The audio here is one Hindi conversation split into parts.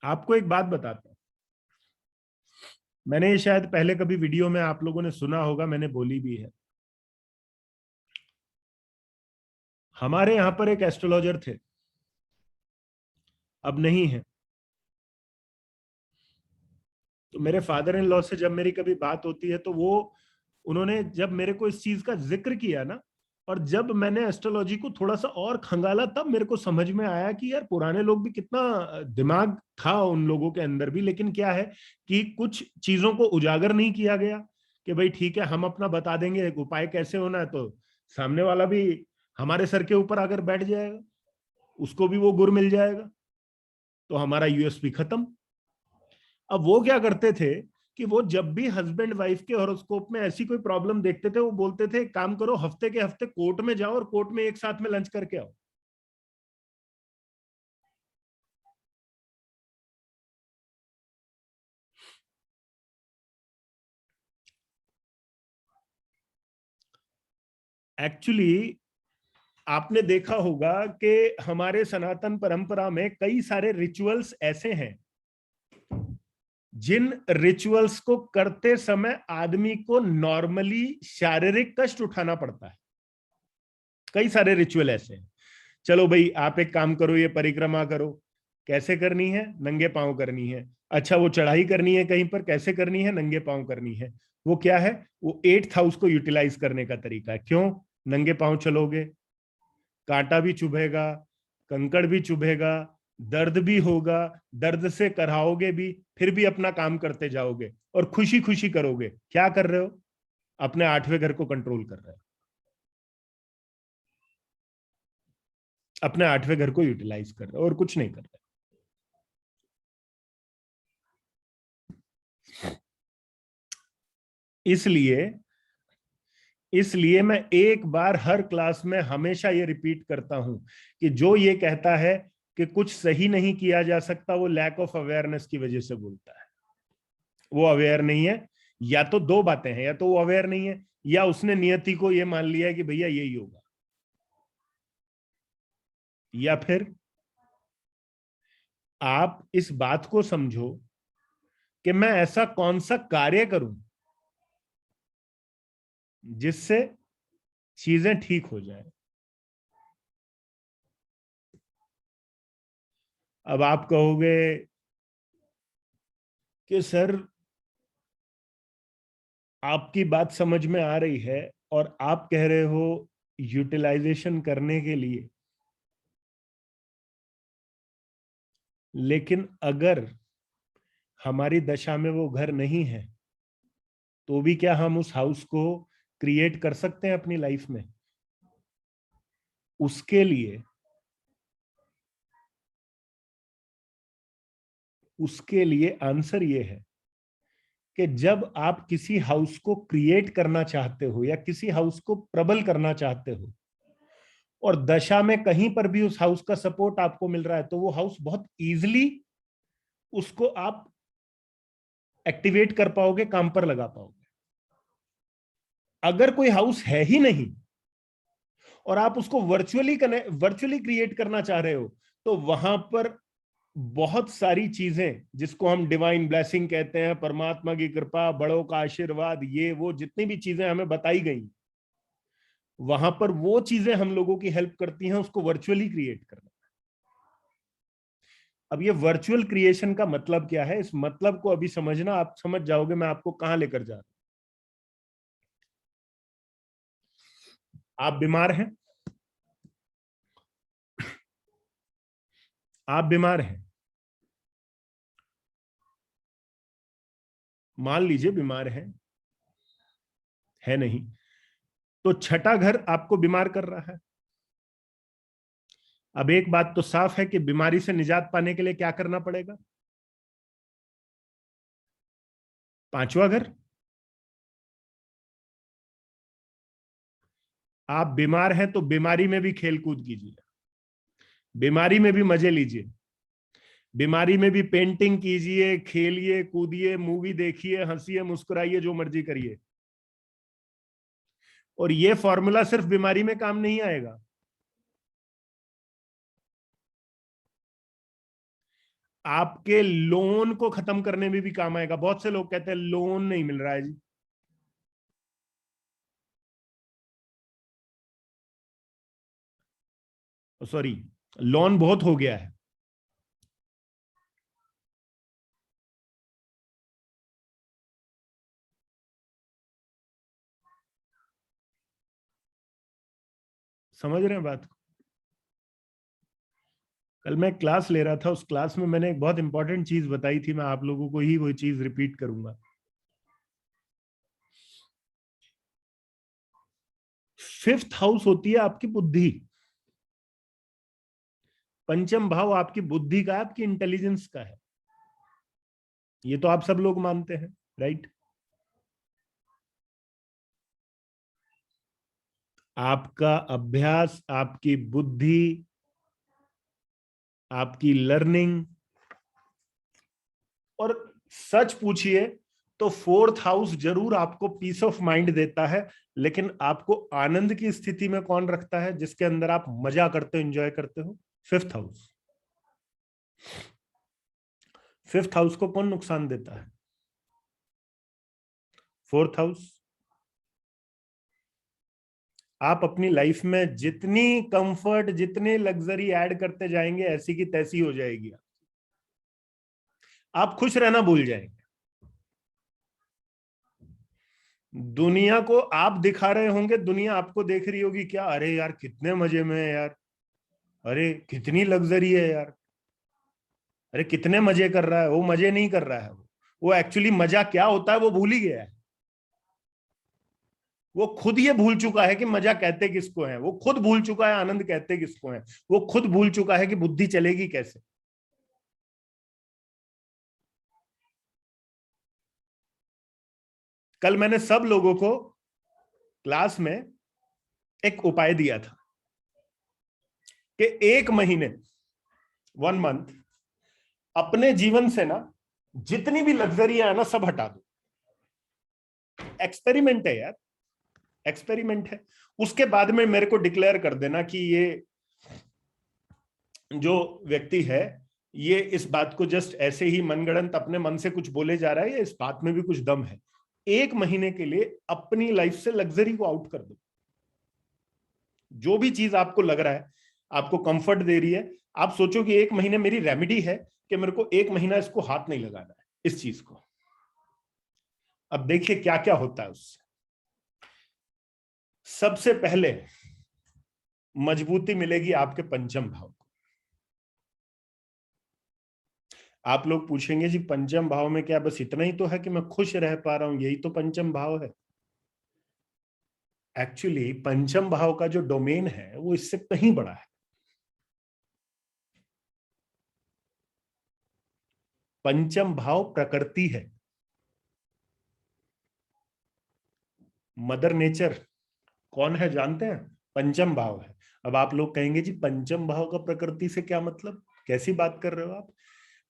आपको एक बात बताता हूं, मैंने ये शायद पहले कभी वीडियो में आप लोगों ने सुना होगा, मैंने बोली भी है। हमारे यहां पर एक एस्ट्रोलॉजर थे, अब नहीं है। तो मेरे फादर इन लॉ से जब मेरी कभी बात होती है तो वो उन्होंने जब मेरे को इस चीज का जिक्र किया ना, और जब मैंने एस्ट्रोलॉजी को थोड़ा सा और खंगाला, तब मेरे को समझ में आया कि यार पुराने लोग भी कितना दिमाग था उन लोगों के अंदर भी। लेकिन क्या है कि कुछ चीजों को उजागर नहीं किया गया कि भाई ठीक है हम अपना बता देंगे उपाय कैसे होना है, तो सामने वाला भी हमारे सर के ऊपर आकर बैठ जाएगा, उसको भी वो गुर मिल जाएगा, तो हमारा यूएसपी खत्म। अब वो क्या करते थे कि वो जब भी हस्बैंड वाइफ के हॉरोस्कोप में ऐसी कोई प्रॉब्लम देखते थे, वो बोलते थे काम करो, हफ्ते के हफ्ते कोर्ट में जाओ और कोर्ट में एक साथ में लंच करके आओ। एक्चुअली आपने देखा होगा कि हमारे सनातन परंपरा में कई सारे रिचुअल्स ऐसे हैं जिन रिचुअल्स को करते समय आदमी को नॉर्मली शारीरिक कष्ट उठाना पड़ता है। कई सारे रिचुअल ऐसे हैं। चलो भाई आप एक काम करो, ये परिक्रमा करो, कैसे करनी है? नंगे पांव करनी है। अच्छा वो चढ़ाई करनी है कहीं पर, कैसे करनी है? नंगे पांव करनी है। वो क्या है? वो 8th हाउस को यूटिलाइज करने का तरीका है। क्यों? नंगे पांव चलोगे, कांटा भी चुभेगा, कंकड़ भी चुभेगा, दर्द भी होगा, दर्द से कराओगे भी, फिर भी अपना काम करते जाओगे और खुशी खुशी करोगे। क्या कर रहे हो? अपने 8वें घर को कंट्रोल कर रहे हो, अपने 8वें घर को यूटिलाइज कर रहे हो और कुछ नहीं कर रहे। इसलिए इसलिए मैं एक बार हर क्लास में हमेशा ये रिपीट करता हूं कि जो ये कहता है कि कुछ सही नहीं किया जा सकता, वो लैक ऑफ अवेयरनेस की वजह से बोलता है। वो अवेयर नहीं है। या तो दो बातें हैं, या तो वो अवेयर नहीं है, या उसने नियति को ये मान लिया है कि भैया यही होगा, या फिर आप इस बात को समझो कि मैं ऐसा कौन सा कार्य करूं जिससे चीजें ठीक हो जाए। अब आप कहोगे कि सर आपकी बात समझ में आ रही है और आप कह रहे हो यूटिलाइजेशन करने के लिए, लेकिन अगर हमारी दशा में वो घर नहीं है तो भी क्या हम उस हाउस को क्रिएट कर सकते हैं अपनी लाइफ में? उसके लिए आंसर ये है कि जब आप किसी हाउस को क्रिएट करना चाहते हो या किसी हाउस को प्रबल करना चाहते हो और दशा में कहीं पर भी उस हाउस का सपोर्ट आपको मिल रहा है, तो वो हाउस बहुत इजीली उसको आप एक्टिवेट कर पाओगे, काम पर लगा पाओगे। अगर कोई हाउस है ही नहीं और आप उसको वर्चुअली क्रिएट करना चाह रहे हो, तो वहां पर बहुत सारी चीजें जिसको हम डिवाइन ब्लेसिंग कहते हैं, परमात्मा की कृपा, बड़ों का आशीर्वाद, ये वो जितनी भी चीजें हमें बताई गई, वहां पर वो चीजें हम लोगों की हेल्प करती हैं उसको वर्चुअली क्रिएट करना। अब ये वर्चुअल क्रिएशन का मतलब क्या है, इस मतलब को अभी समझना, आप समझ जाओगे मैं आपको कहां लेकर जा रहा हूं। आप बीमार हैं, आप बीमार हैं, मान लीजिए बीमार हैं, है नहीं, तो छठा घर आपको बीमार कर रहा है। अब एक बात तो साफ है कि बीमारी से निजात पाने के लिए क्या करना पड़ेगा? 5वां घर। आप बीमार हैं तो बीमारी में भी खेल कूद कीजिए, बीमारी में भी मजे लीजिए, बीमारी में भी पेंटिंग कीजिए, खेलिए कूदिए, मूवी देखिए, हंसिए मुस्कुराइए, जो मर्जी करिए। और ये फॉर्मूला सिर्फ बीमारी में काम नहीं आएगा। आपके लोन को खत्म करने में भी काम आएगा। बहुत से लोग कहते हैं लोन नहीं मिल रहा है जी, सॉरी, लोन बहुत हो गया है। समझ रहे हैं बात को? कल मैं क्लास ले रहा था, उस क्लास में मैंने एक बहुत इंपॉर्टेंट चीज बताई थी, मैं आप लोगों को ही वो चीज रिपीट करूंगा। फिफ्थ हाउस होती है आपकी बुद्धि। पंचम भाव आपकी बुद्धि का, आपकी इंटेलिजेंस का है। ये तो आप सब लोग मानते हैं, राइट? आपका अभ्यास, आपकी बुद्धि, आपकी लर्निंग, और सच पूछिए तो फोर्थ हाउस जरूर आपको पीस ऑफ माइंड देता है, लेकिन आपको आनंद की स्थिति में कौन रखता है, जिसके अंदर आप मजा करते हो, एंजॉय करते हो? Fifth house. फिफ्थ हाउस को कौन नुकसान देता है? Fourth house. आप अपनी लाइफ में जितनी कंफर्ट, जितनी लग्जरी ऐड करते जाएंगे, ऐसी की तैसी हो जाएगी। आप खुश रहना भूल जाएंगे। दुनिया को आप दिखा रहे होंगे, दुनिया आपको देख रही होगी क्या, अरे यार कितने मजे में है यार, अरे कितनी लग्जरी है यार, अरे कितने मजे कर रहा है। वो मजे नहीं कर रहा है, वो एक्चुअली मजा क्या होता है वो भूल ही गया है। वो खुद ये भूल चुका है कि मजा कहते किसको है, वो खुद भूल चुका है आनंद कहते किसको है, वो खुद भूल चुका है कि बुद्धि चलेगी कैसे। कल मैंने सब लोगों को क्लास में एक उपाय दिया था कि एक महीने, 1 मंथ, अपने जीवन से ना जितनी भी लग्जरी है ना सब हटा दो। एक्सपेरिमेंट है यार, एक्सपेरिमेंट है। उसके बाद में मेरे को डिक्लेयर कर देना कि ये जो व्यक्ति है, ये इस बात को जस्ट ऐसे ही मनगढ़ंत अपने मन से कुछ बोले जा रहा है या इस बात में भी कुछ दम है। एक महीने के लिए अपनी लाइफ से लग्जरी को आउट कर दो। जो भी चीज आपको लग रहा है आपको कंफर्ट दे रही है, आप सोचो कि एक महीने मेरी रेमेडी है कि मेरे को एक महीना इसको हाथ नहीं लगाना है, इस चीज को। अब देखिए क्या क्या होता है उससे। सबसे पहले मजबूती मिलेगी आपके पंचम भाव को। आप लोग पूछेंगे जी पंचम भाव में क्या बस इतना ही तो है कि मैं खुश रह पा रहा हूं, यही तो पंचम भाव है? एक्चुअली पंचम भाव का जो डोमेन है वो इससे कहीं बड़ा है। पंचम भाव प्रकृति है, मदर नेचर कौन है जानते हैं? पंचम भाव है। अब आप लोग कहेंगे जी पंचम भाव का प्रकृति से क्या मतलब, कैसी बात कर रहे हो आप?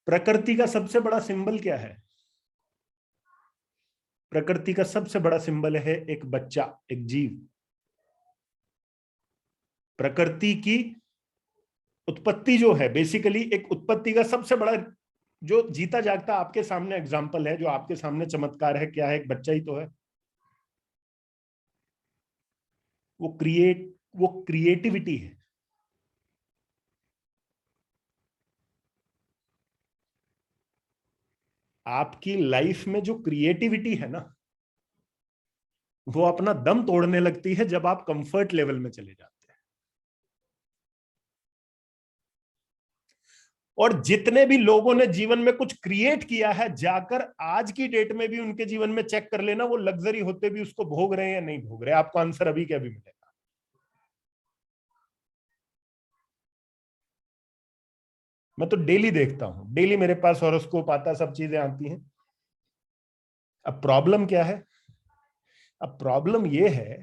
प्रकृति का सबसे बड़ा सिंबल क्या है? प्रकृति का सबसे बड़ा सिंबल है एक बच्चा, एक जीव। प्रकृति की उत्पत्ति जो है, बेसिकली एक उत्पत्ति का सबसे बड़ा जो जीता जागता आपके सामने एग्जाम्पल है, जो आपके सामने चमत्कार है, क्या है? एक बच्चा ही तो है। वो क्रिएटिविटी है। आपकी लाइफ में जो क्रिएटिविटी है ना, वो अपना दम तोड़ने लगती है जब आप कंफर्ट लेवल में चले जाते हैं। और जितने भी लोगों ने जीवन में कुछ क्रिएट किया है, जाकर आज की डेट में भी उनके जीवन में चेक कर लेना, वो लग्जरी होते भी उसको भोग रहे हैं या नहीं भोग रहे। आपको आंसर अभी क्या भी मिलेगा। मैं तो डेली देखता हूं, डेली मेरे पास हॉरोस्कोप आता, सब चीजें आती हैं। अब प्रॉब्लम क्या है? अब प्रॉब्लम यह है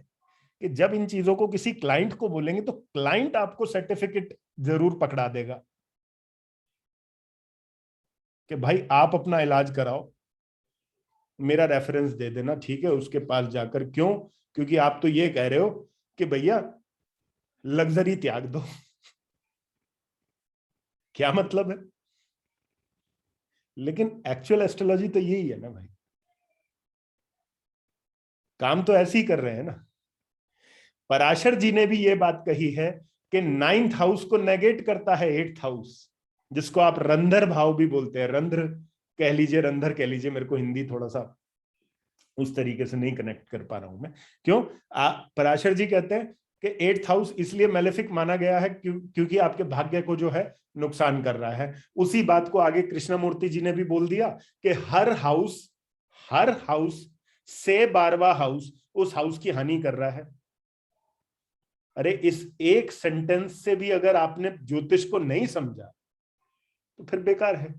कि जब इन चीजों को किसी क्लाइंट को बोलेंगे तो क्लाइंट आपको सर्टिफिकेट जरूर पकड़ा देगा कि भाई आप अपना इलाज कराओ, मेरा रेफरेंस दे देना, ठीक है, उसके पास जाकर। क्यों? क्योंकि आप तो ये कह रहे हो कि भैया लग्जरी त्याग दो। क्या मतलब है? लेकिन एक्चुअल एस्ट्रोलॉजी तो यही है ना भाई, काम तो ऐसे ही कर रहे हैं ना। पराशर जी ने भी ये बात कही है कि 9th हाउस को नेगेट करता है 8th हाउस, जिसको आप रंध्र भाव भी बोलते हैं, रंध्र कह लीजिए, रंध्र कह लीजिए, मेरे को हिंदी थोड़ा सा उस तरीके से नहीं कनेक्ट कर पा रहा हूं मैं। क्यों? पराशर जी कहते हैं कि 8th हाउस इसलिए मैलेफिक माना गया है क्योंकि आपके भाग्य को जो है नुकसान कर रहा है। उसी बात को आगे कृष्णमूर्ति जी ने भी बोल दिया कि हर हाउस से 12वां हाउस उस हाउस की हानि कर रहा है। अरे इस एक सेंटेंस से भी अगर आपने ज्योतिष को नहीं समझा तो फिर बेकार है,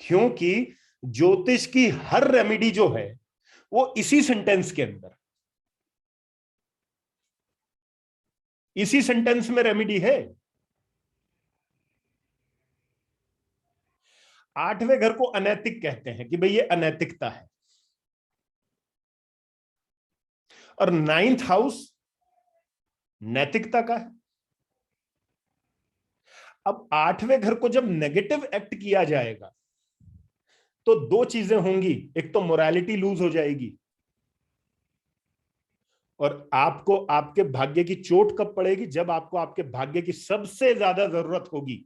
क्योंकि ज्योतिष की हर रेमेडी जो है वो इसी सेंटेंस के अंदर, इसी सेंटेंस में रेमेडी है। 8वें घर को अनैतिक कहते हैं कि भाई ये अनैतिकता है, और 9th हाउस नैतिकता का है। अब 8वें घर को जब नेगेटिव एक्ट किया जाएगा तो दो चीजें होंगी, एक तो मोरालिटी लूज हो जाएगी, और आपको आपके भाग्य की चोट कब पड़ेगी? जब आपको आपके भाग्य की सबसे ज्यादा जरूरत होगी,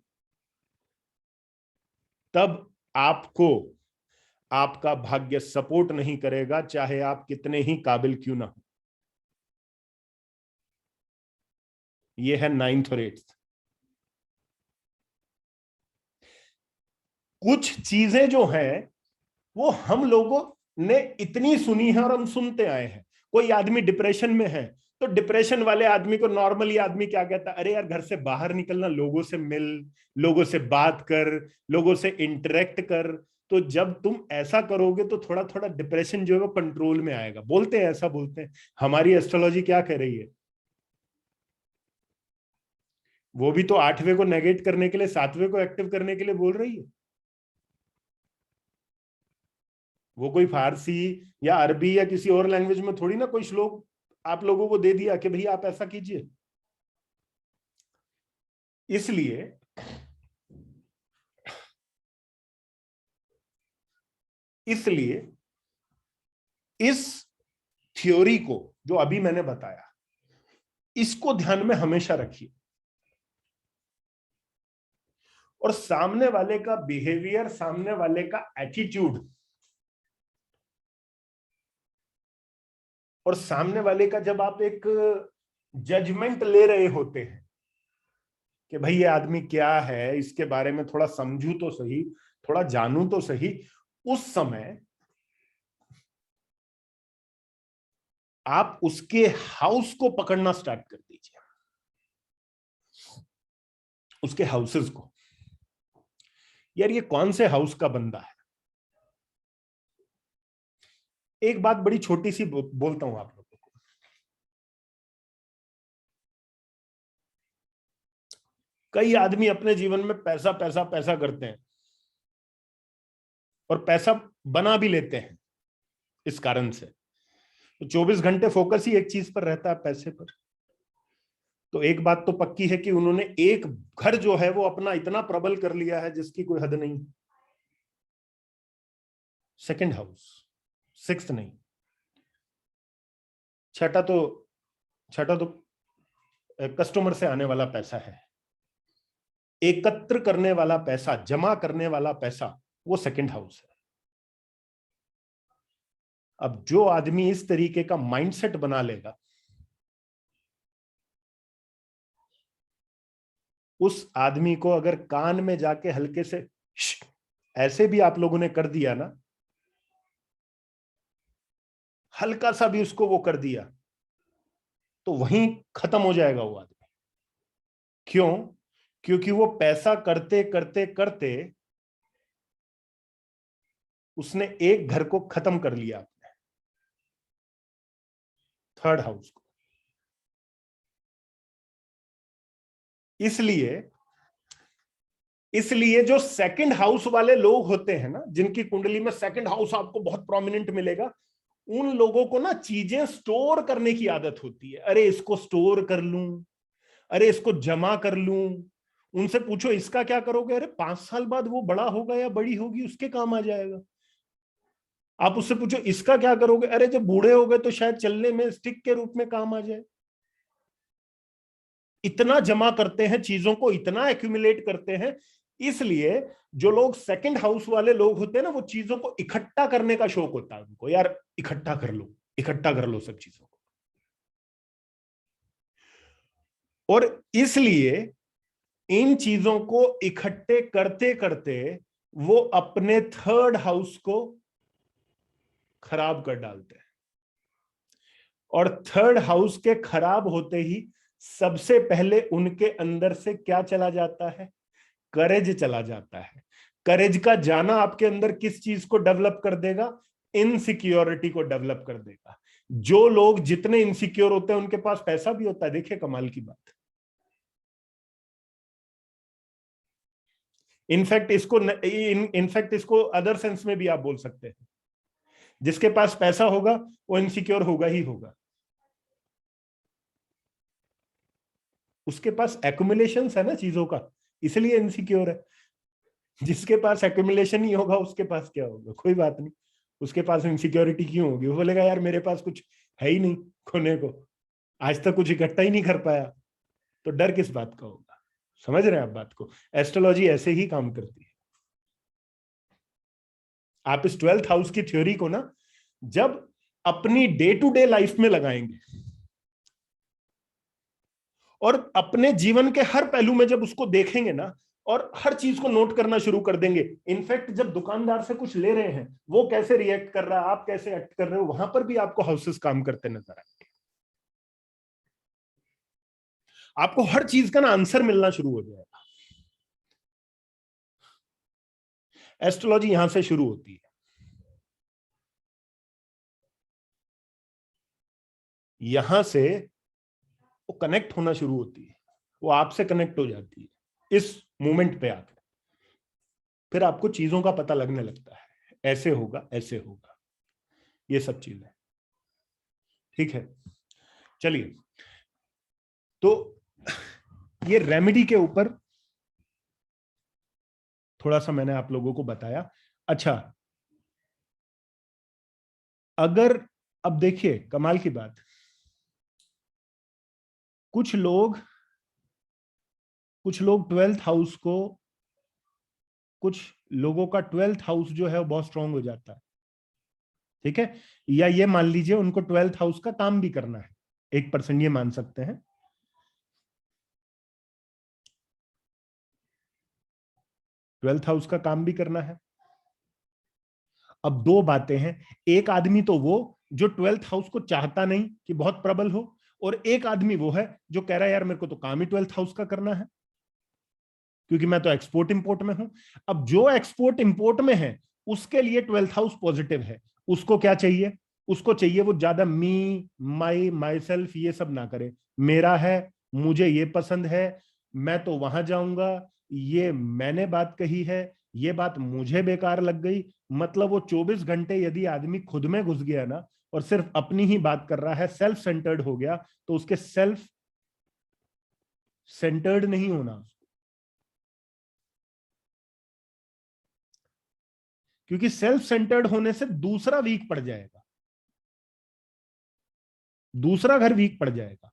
तब आपको आपका भाग्य सपोर्ट नहीं करेगा, चाहे आप कितने ही काबिल क्यों ना हो। यह है 9th और 8th। कुछ चीजें जो हैं वो हम लोगों ने इतनी सुनी है और हम सुनते आए हैं। कोई आदमी डिप्रेशन में है तो डिप्रेशन वाले आदमी को नॉर्मली आदमी क्या कहता है? अरे यार घर से बाहर निकलना, लोगों से मिल, लोगों से बात कर, लोगों से इंटरेक्ट कर। तो जब तुम ऐसा करोगे तो थोड़ा थोड़ा डिप्रेशन जो है वो कंट्रोल में आएगा। बोलते हैं, ऐसा बोलते हैं। हमारी एस्ट्रोलॉजी क्या कह रही है? वो भी तो 8वें को नेगेट करने के लिए, 7वें को एक्टिव करने के लिए बोल रही है। वो कोई फारसी या अरबी या किसी और लैंग्वेज में थोड़ी ना कोई श्लोक आप लोगों को दे दिया कि भाई आप ऐसा कीजिए। इसलिए इस थ्योरी को जो अभी मैंने बताया, इसको ध्यान में हमेशा रखिए, और सामने वाले का बिहेवियर, सामने वाले का एटीट्यूड, और सामने वाले का जब आप एक जजमेंट ले रहे होते हैं कि भाई ये आदमी क्या है, इसके बारे में थोड़ा समझू तो सही, थोड़ा जानू तो सही, उस समय आप उसके हाउस को पकड़ना स्टार्ट कर दीजिए, उसके हाउसेस को। यार ये कौन से हाउस का बंदा है? एक बात बड़ी छोटी सी बोलता हूं आप लोगों को। कई आदमी अपने जीवन में पैसा पैसा पैसा करते हैं और पैसा बना भी लेते हैं इस कारण से। तो 24 घंटे फोकस ही एक चीज पर रहता है, पैसे पर। तो एक बात तो पक्की है कि उन्होंने एक घर जो है वो अपना इतना प्रबल कर लिया है जिसकी कोई हद नहीं। 2nd हाउस, 6th नहीं, छठा तो कस्टमर से आने वाला पैसा है, एकत्र करने वाला पैसा, जमा करने वाला पैसा, वो 2nd हाउस है। अब जो आदमी इस तरीके का माइंडसेट बना लेगा, उस आदमी को अगर कान में जाके हल्के से ऐसे भी आप लोगों ने कर दिया ना, हल्का सा भी उसको वो कर दिया, तो वहीं खत्म हो जाएगा वो आदमी। क्यों? क्योंकि वो पैसा करते करते करते उसने एक घर को खत्म कर लिया, अपने 3rd हाउस को। इसलिए जो 2nd हाउस वाले लोग होते हैं ना, जिनकी कुंडली में 2nd हाउस आपको बहुत प्रोमिनेंट मिलेगा, उन लोगों को ना चीजें स्टोर करने की आदत होती है। अरे इसको स्टोर कर लूं, अरे इसको जमा कर लूं, उनसे पूछो इसका क्या करोगे, अरे 5 साल बाद वो बड़ा होगा या बड़ी होगी, उसके काम आ जाएगा। आप उससे पूछो इसका क्या करोगे, अरे जब बूढ़े हो गए तो शायद चलने में स्टिक के रूप में काम आ जाए। इतना जमा करते हैं चीजों को, इतना एक्यूमुलेट करते हैं। इसलिए जो लोग सेकंड हाउस वाले लोग होते हैं ना, वो चीजों को इकट्ठा करने का शौक होता है उनको, यार इकट्ठा कर लो, इकट्ठा कर लो सब चीजों को। और इसलिए इन चीजों को इकट्ठे करते करते वो अपने थर्ड हाउस को खराब कर डालते हैं। और थर्ड हाउस के खराब होते ही सबसे पहले उनके अंदर से क्या चला जाता है, करेज चला जाता है। करेज का जाना आपके अंदर किस चीज को डेवलप कर देगा, इनसिक्योरिटी को डेवलप कर देगा। जो लोग जितने इनसिक्योर होते हैं उनके पास पैसा भी होता है, देखिए कमाल की बात। इनफैक्ट इसको अदर सेंस में भी आप बोल सकते हैं, जिसके पास पैसा होगा वो इनसिक्योर होगा ही होगा। उसके पास एक्युमुलेशन है ना चीजों का, इसलिए इनसिक्योर है। जिसके पास एक्युमुलेशन ही होगा उसके पास क्या होगा, कोई बात नहीं। उसके पास इनसिक्योरिटी क्यों होगी, वो बोलेगा यार मेरे पास कुछ है ही नहीं खोने को, आज तक कुछ इकट्ठा ही नहीं कर पाया, तो डर किस बात का होगा। समझ रहे हैं आप बात को, एस्ट्रोलॉजी ऐसे ही काम करती है। आप इस 12th हाउस की थ्योरी को ना जब अपनी डे टू डे लाइफ में लगाएंगे और अपने जीवन के हर पहलू में जब उसको देखेंगे ना, और हर चीज को नोट करना शुरू कर देंगे। इनफैक्ट जब दुकानदार से कुछ ले रहे हैं, वो कैसे रिएक्ट कर रहा है, आप कैसे एक्ट कर रहे हो, वहां पर भी आपको हाउसेस काम करते नजर आएंगे। आपको हर चीज का ना आंसर मिलना शुरू हो जाएगा। एस्ट्रोलॉजी यहां से शुरू होती है, यहां से वो कनेक्ट होना शुरू होती है, वो आपसे कनेक्ट हो जाती है इस मोमेंट पे आकर। फिर आपको चीजों का पता लगने लगता है, ऐसे होगा ऐसे होगा, ये सब चीजें। ठीक है, चलिए। तो ये रेमेडी के ऊपर थोड़ा सा मैंने आप लोगों को बताया। अच्छा, अगर अब देखिए कमाल की बात, कुछ लोग 12th हाउस को, कुछ लोगों का 12th हाउस जो है वो बहुत स्ट्रांग हो जाता है। ठीक है, या ये मान लीजिए उनको 12th हाउस का काम भी करना है, 1% ये मान सकते हैं। 12th हाउस का काम भी करना है। अब दो बातें हैं, एक आदमी तो वो जो 12th हाउस को चाहता नहीं कि बहुत प्रबल हो, और एक आदमी वो है जो कह रहा है यार मेरे को तो काम ही 12th हाउस का करना है, क्योंकि मैं तो एक्सपोर्ट इंपोर्ट में हूं। अब जो एक्सपोर्ट इंपोर्ट में है उसके लिए 12th हाउस पॉजिटिव है। उसको क्या चाहिए, उसको चाहिए वो ज्यादा मी, माई सेल्फ ये सब ना करे। मेरा है, मुझे ये पसंद है, मैं तो वहां जाऊंगा, ये मैंने बात कही है, ये बात मुझे बेकार लग गई। मतलब वो 24 घंटे यदि आदमी खुद में घुस गया ना और सिर्फ अपनी ही बात कर रहा है, सेल्फ सेंटर्ड हो गया, तो उसके सेल्फ सेंटर्ड नहीं होना, क्योंकि सेल्फ सेंटर्ड होने से दूसरा वीक पड़ जाएगा, दूसरा घर वीक पड़ जाएगा।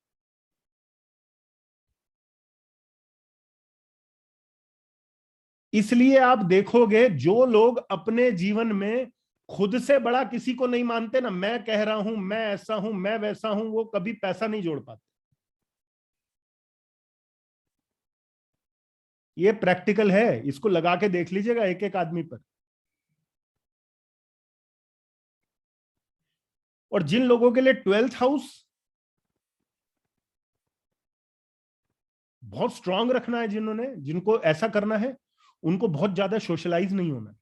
इसलिए आप देखोगे जो लोग अपने जीवन में खुद से बड़ा किसी को नहीं मानते ना, मैं कह रहा हूं, मैं ऐसा हूं, मैं वैसा हूं, वो कभी पैसा नहीं जोड़ पाते। ये प्रैक्टिकल है, इसको लगा के देख लीजिएगा एक एक आदमी पर। और जिन लोगों के लिए 12th हाउस बहुत स्ट्रांग रखना है, जिन्होंने, जिनको ऐसा करना है, उनको बहुत ज्यादा सोशलाइज नहीं होना है।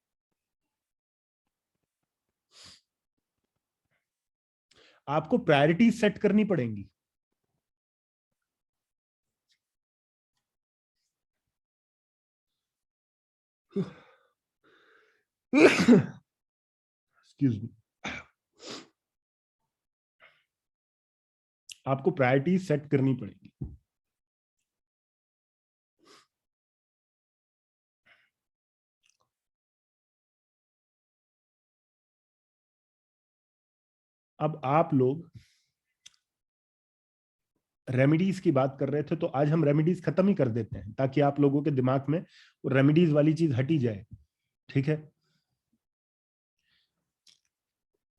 आपको प्रायोरिटीज सेट करनी पड़ेंगी। एक्सक्यूज मी, आपको प्रायोरिटीज सेट करनी पड़ेगी। अब आप लोग रेमेडीज की बात कर रहे थे, तो आज हम रेमेडीज खत्म ही कर देते हैं ताकि आप लोगों के दिमाग में रेमेडीज वाली चीज हटी जाए। ठीक है,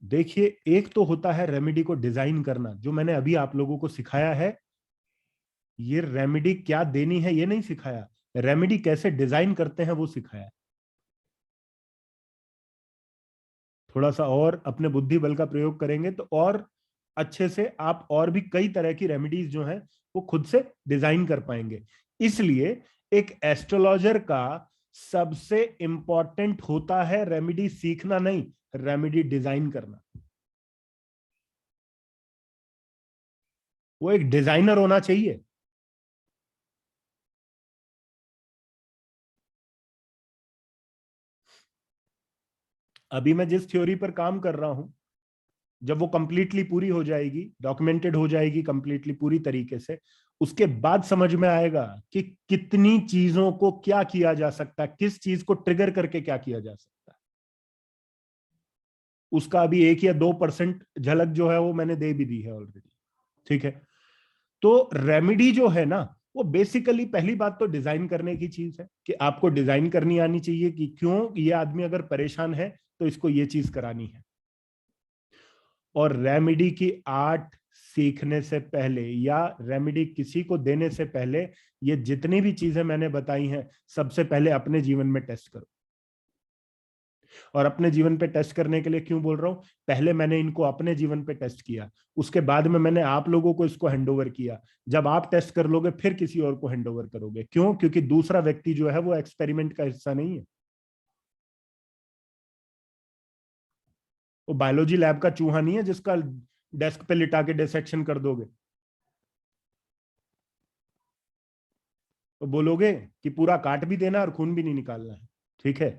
देखिए, एक तो होता है रेमेडी को डिजाइन करना, जो मैंने अभी आप लोगों को सिखाया है। ये रेमेडी क्या देनी है ये नहीं सिखाया, रेमेडी कैसे डिजाइन करते हैं वो सिखाया। थोड़ा सा और अपने बुद्धि बल का प्रयोग करेंगे तो और अच्छे से आप और भी कई तरह की रेमेडीज जो है वो खुद से डिजाइन कर पाएंगे। इसलिए एक एस्ट्रोलॉजर का सबसे इंपॉर्टेंट होता है रेमेडी सीखना नहीं, रेमेडी डिजाइन करना। वो एक डिजाइनर होना चाहिए। अभी मैं जिस थ्योरी पर काम कर रहा हूं, जब वो कंप्लीटली पूरी हो जाएगी, डॉक्यूमेंटेड हो जाएगी कंप्लीटली पूरी तरीके से, उसके बाद समझ में आएगा कि कितनी चीजों को क्या किया जा सकता है, किस चीज को ट्रिगर करके क्या किया जा सकता है। उसका अभी 1 या 2% झलक जो है वो मैंने दे भी दी है ऑलरेडी। ठीक है, तो रेमेडी जो है ना, वो बेसिकली पहली बात तो डिजाइन करने की चीज है कि आपको डिजाइन करनी आनी चाहिए कि क्यों ये आदमी अगर परेशान है तो इसको ये चीज करानी है। और रेमेडी की आर्ट सीखने से पहले या रेमेडी किसी को देने से पहले, ये जितनी भी चीजें मैंने बताई हैं सबसे पहले अपने जीवन में टेस्ट करो। और अपने जीवन पे टेस्ट करने के लिए क्यों बोल रहा हूं, पहले मैंने इनको अपने जीवन पे टेस्ट किया, उसके बाद में मैंने आप लोगों को इसको हैंडओवर किया। जब आप टेस्ट कर लोगे फिर किसी और को हैंडओवर करोगे। क्यों? क्योंकि दूसरा व्यक्ति जो है वो एक्सपेरिमेंट का हिस्सा नहीं है। वो बायोलॉजी लैब का चूहा नहीं है जिसका डेस्क पे लिटा के डिसेक्शन कर दोगे तो बोलोगे कि पूरा काट भी देना और खून भी नहीं निकालना है। ठीक है,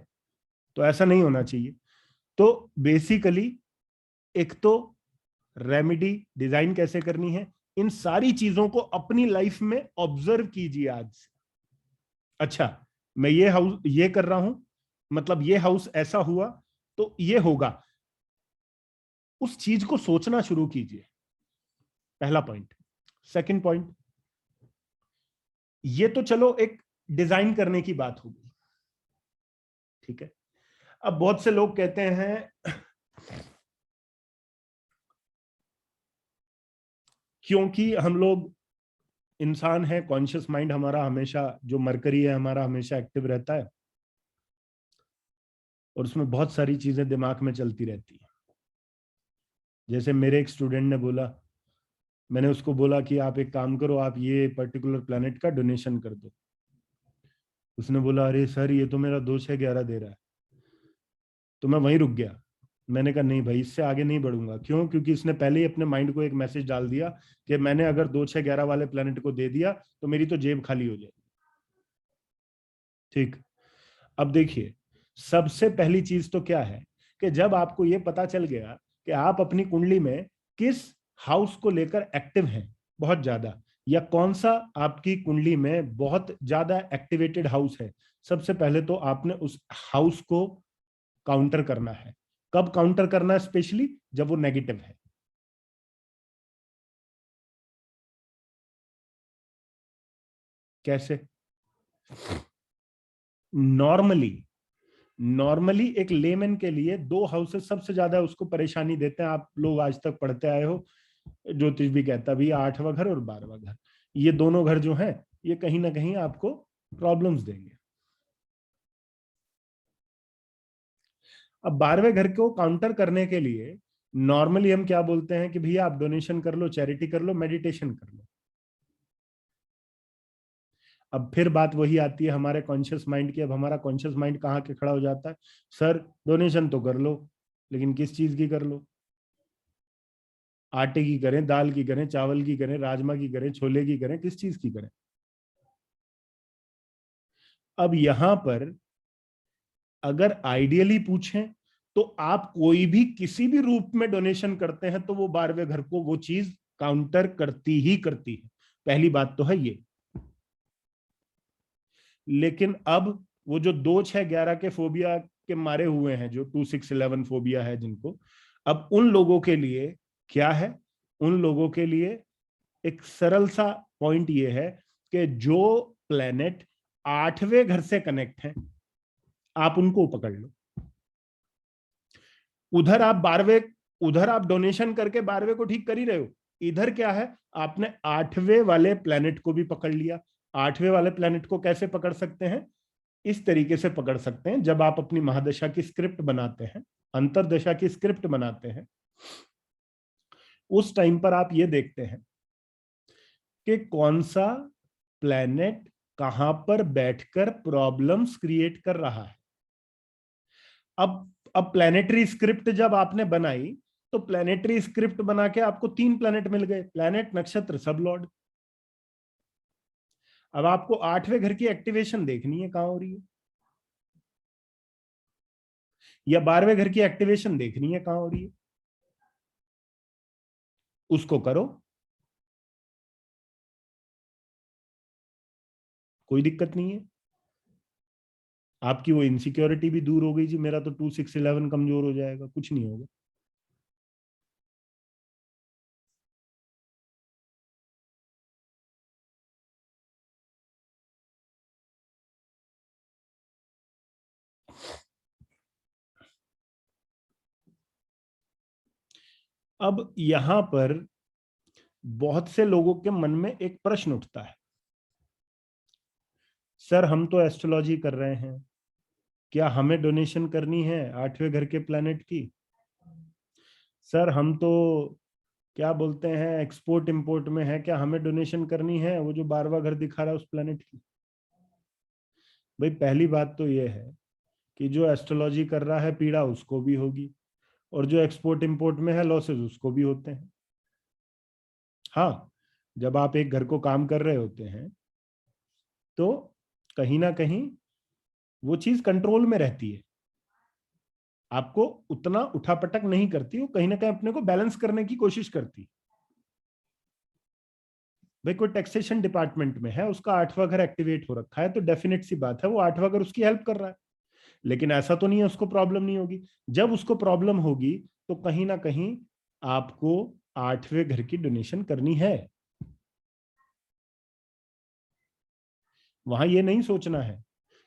तो ऐसा नहीं होना चाहिए। तो बेसिकली एक तो रेमेडी डिजाइन कैसे करनी है, इन सारी चीजों को अपनी लाइफ में ऑब्जर्व कीजिए आज से। अच्छा, मैं ये हाउस ये कर रहा हूं, मतलब ये हाउस ऐसा हुआ तो ये होगा, उस चीज को सोचना शुरू कीजिए। पहला पॉइंट। सेकंड पॉइंट, ये तो चलो एक डिजाइन करने की बात होगी। ठीक है, अब बहुत से लोग कहते हैं क्योंकि हम लोग इंसान है, कॉन्शियस माइंड हमारा हमेशा, जो मरकरी है हमारा हमेशा एक्टिव रहता है और उसमें बहुत सारी चीजें दिमाग में चलती रहती है। जैसे मेरे एक स्टूडेंट ने बोला, मैंने उसको बोला कि आप एक काम करो, आप ये पर्टिकुलर प्लेनेट का डोनेशन कर दो। उसने बोला, अरे सर ये तो मेरा 2 6 11 दे रहा है। तो मैं वहीं रुक गया। मैंने कहा नहीं भाई, इससे आगे नहीं बढ़ूंगा। क्यों? क्योंकि इसने पहले ही अपने माइंड को एक मैसेज डाल दिया कि मैंने अगर 2 6 11 वाले प्लेनेट को दे दिया तो मेरी तो जेब खाली हो जाएगी। ठीक, अब देखिए, सबसे पहली चीज तो क्या है कि जब आपको यह पता चल गया कि आप अपनी कुंडली में किस हाउस को लेकर एक्टिव हैं बहुत ज्यादा, या कौन सा आपकी कुंडली में बहुत ज्यादा एक्टिवेटेड हाउस है, सबसे पहले तो आपने उस हाउस को काउंटर करना है। कब काउंटर करना है? स्पेशली जब वो नेगेटिव है। कैसे? नॉर्मली नॉर्मली एक लेमन के लिए 2 हाउसेस सबसे ज्यादा उसको परेशानी देते हैं। आप लोग आज तक पढ़ते आए हो, ज्योतिष भी कहता भी 8वां घर और 12वां घर, ये दोनों घर जो हैं ये कहीं ना कहीं आपको प्रॉब्लम्स देंगे। अब 12वें घर को काउंटर करने के लिए नॉर्मली हम क्या बोलते हैं कि भैया आप डोनेशन कर लो, चैरिटी कर लो, मेडिटेशन कर लो। अब फिर बात वही आती है हमारे कॉन्शियस माइंड की। अब हमारा कॉन्शियस माइंड कहाँ के खड़ा हो जाता है, सर डोनेशन तो कर लो, लेकिन किस चीज की कर लो? आटे की करें, दाल की करें, चावल की करें, राजमा की करें, छोले की करें, किस चीज की करें? अब यहां पर अगर आइडियली पूछें तो आप कोई भी किसी भी रूप में डोनेशन करते हैं तो वो 12वें घर को वो चीज काउंटर करती ही करती है। पहली बात तो है ये। लेकिन अब वो जो 2 6 11 के फोबिया के मारे हुए हैं, जो 2 6 11 फोबिया है जिनको, अब उन लोगों के लिए क्या है? उन लोगों के लिए एक सरल सा पॉइंट ये है कि जो प्लेनेट 8वें घर से कनेक्ट है, आप उनको पकड़ लो। उधर आप 12वें, उधर आप डोनेशन करके 12वें को ठीक कर ही रहे हो, इधर क्या है, आपने 8वें वाले प्लेनेट को भी पकड़ लिया। 8वें वाले प्लेनेट को कैसे पकड़ सकते हैं? इस तरीके से पकड़ सकते हैं, जब आप अपनी महादशा की स्क्रिप्ट बनाते हैं, अंतरदशा की स्क्रिप्ट बनाते हैं, उस टाइम पर आप ये देखते हैं कि कौन सा प्लेनेट कहां पर बैठकर प्रॉब्लम्स क्रिएट कर रहा है। अब प्लेनेटरी स्क्रिप्ट जब आपने बनाई, तो प्लेनेटरी स्क्रिप्ट बना के आपको 3 प्लेनेट मिल गए, प्लेनेट, नक्षत्र, सब लॉर्ड। अब आपको 8वें घर की एक्टिवेशन देखनी है, कहां हो रही है, या 12वें घर की एक्टिवेशन देखनी है, कहां हो रही है, उसको करो, कोई दिक्कत नहीं है। आपकी वो इनसिक्योरिटी भी दूर हो गई जी, मेरा तो 2 6 11 कमजोर हो जाएगा, कुछ नहीं होगा। अब यहां पर बहुत से लोगों के मन में एक प्रश्न उठता है, सर हम तो एस्ट्रोलॉजी कर रहे हैं, क्या हमें डोनेशन करनी है 8वें घर के प्लैनेट की? सर हम तो क्या बोलते हैं, एक्सपोर्ट इंपोर्ट में है, क्या हमें डोनेशन करनी है वो जो 12वां घर दिखा रहा है उस प्लैनेट की? भाई पहली बात तो ये है कि जो एस्ट्रोलॉजी कर रहा है पीड़ा उसको भी होगी, और जो एक्सपोर्ट इंपोर्ट में है लॉसेस उसको भी होते हैं। हाँ, जब आप एक घर को काम कर रहे होते हैं तो कहीं ना कहीं वो चीज कंट्रोल में रहती है, आपको उतना उठापटक नहीं करती, वो कहीं ना कहीं अपने को बैलेंस करने की कोशिश करती है। भाई कोई टैक्सेशन डिपार्टमेंट में है, उसका 8वां घर एक्टिवेट हो रखा है, तो डेफिनेट सी बात है वो 8वां घर उसकी हेल्प कर रहा है। लेकिन ऐसा तो नहीं है उसको प्रॉब्लम नहीं होगी। जब उसको प्रॉब्लम होगी तो कहीं ना कहीं आपको 8वें घर की डोनेशन करनी है। वहां ये नहीं सोचना है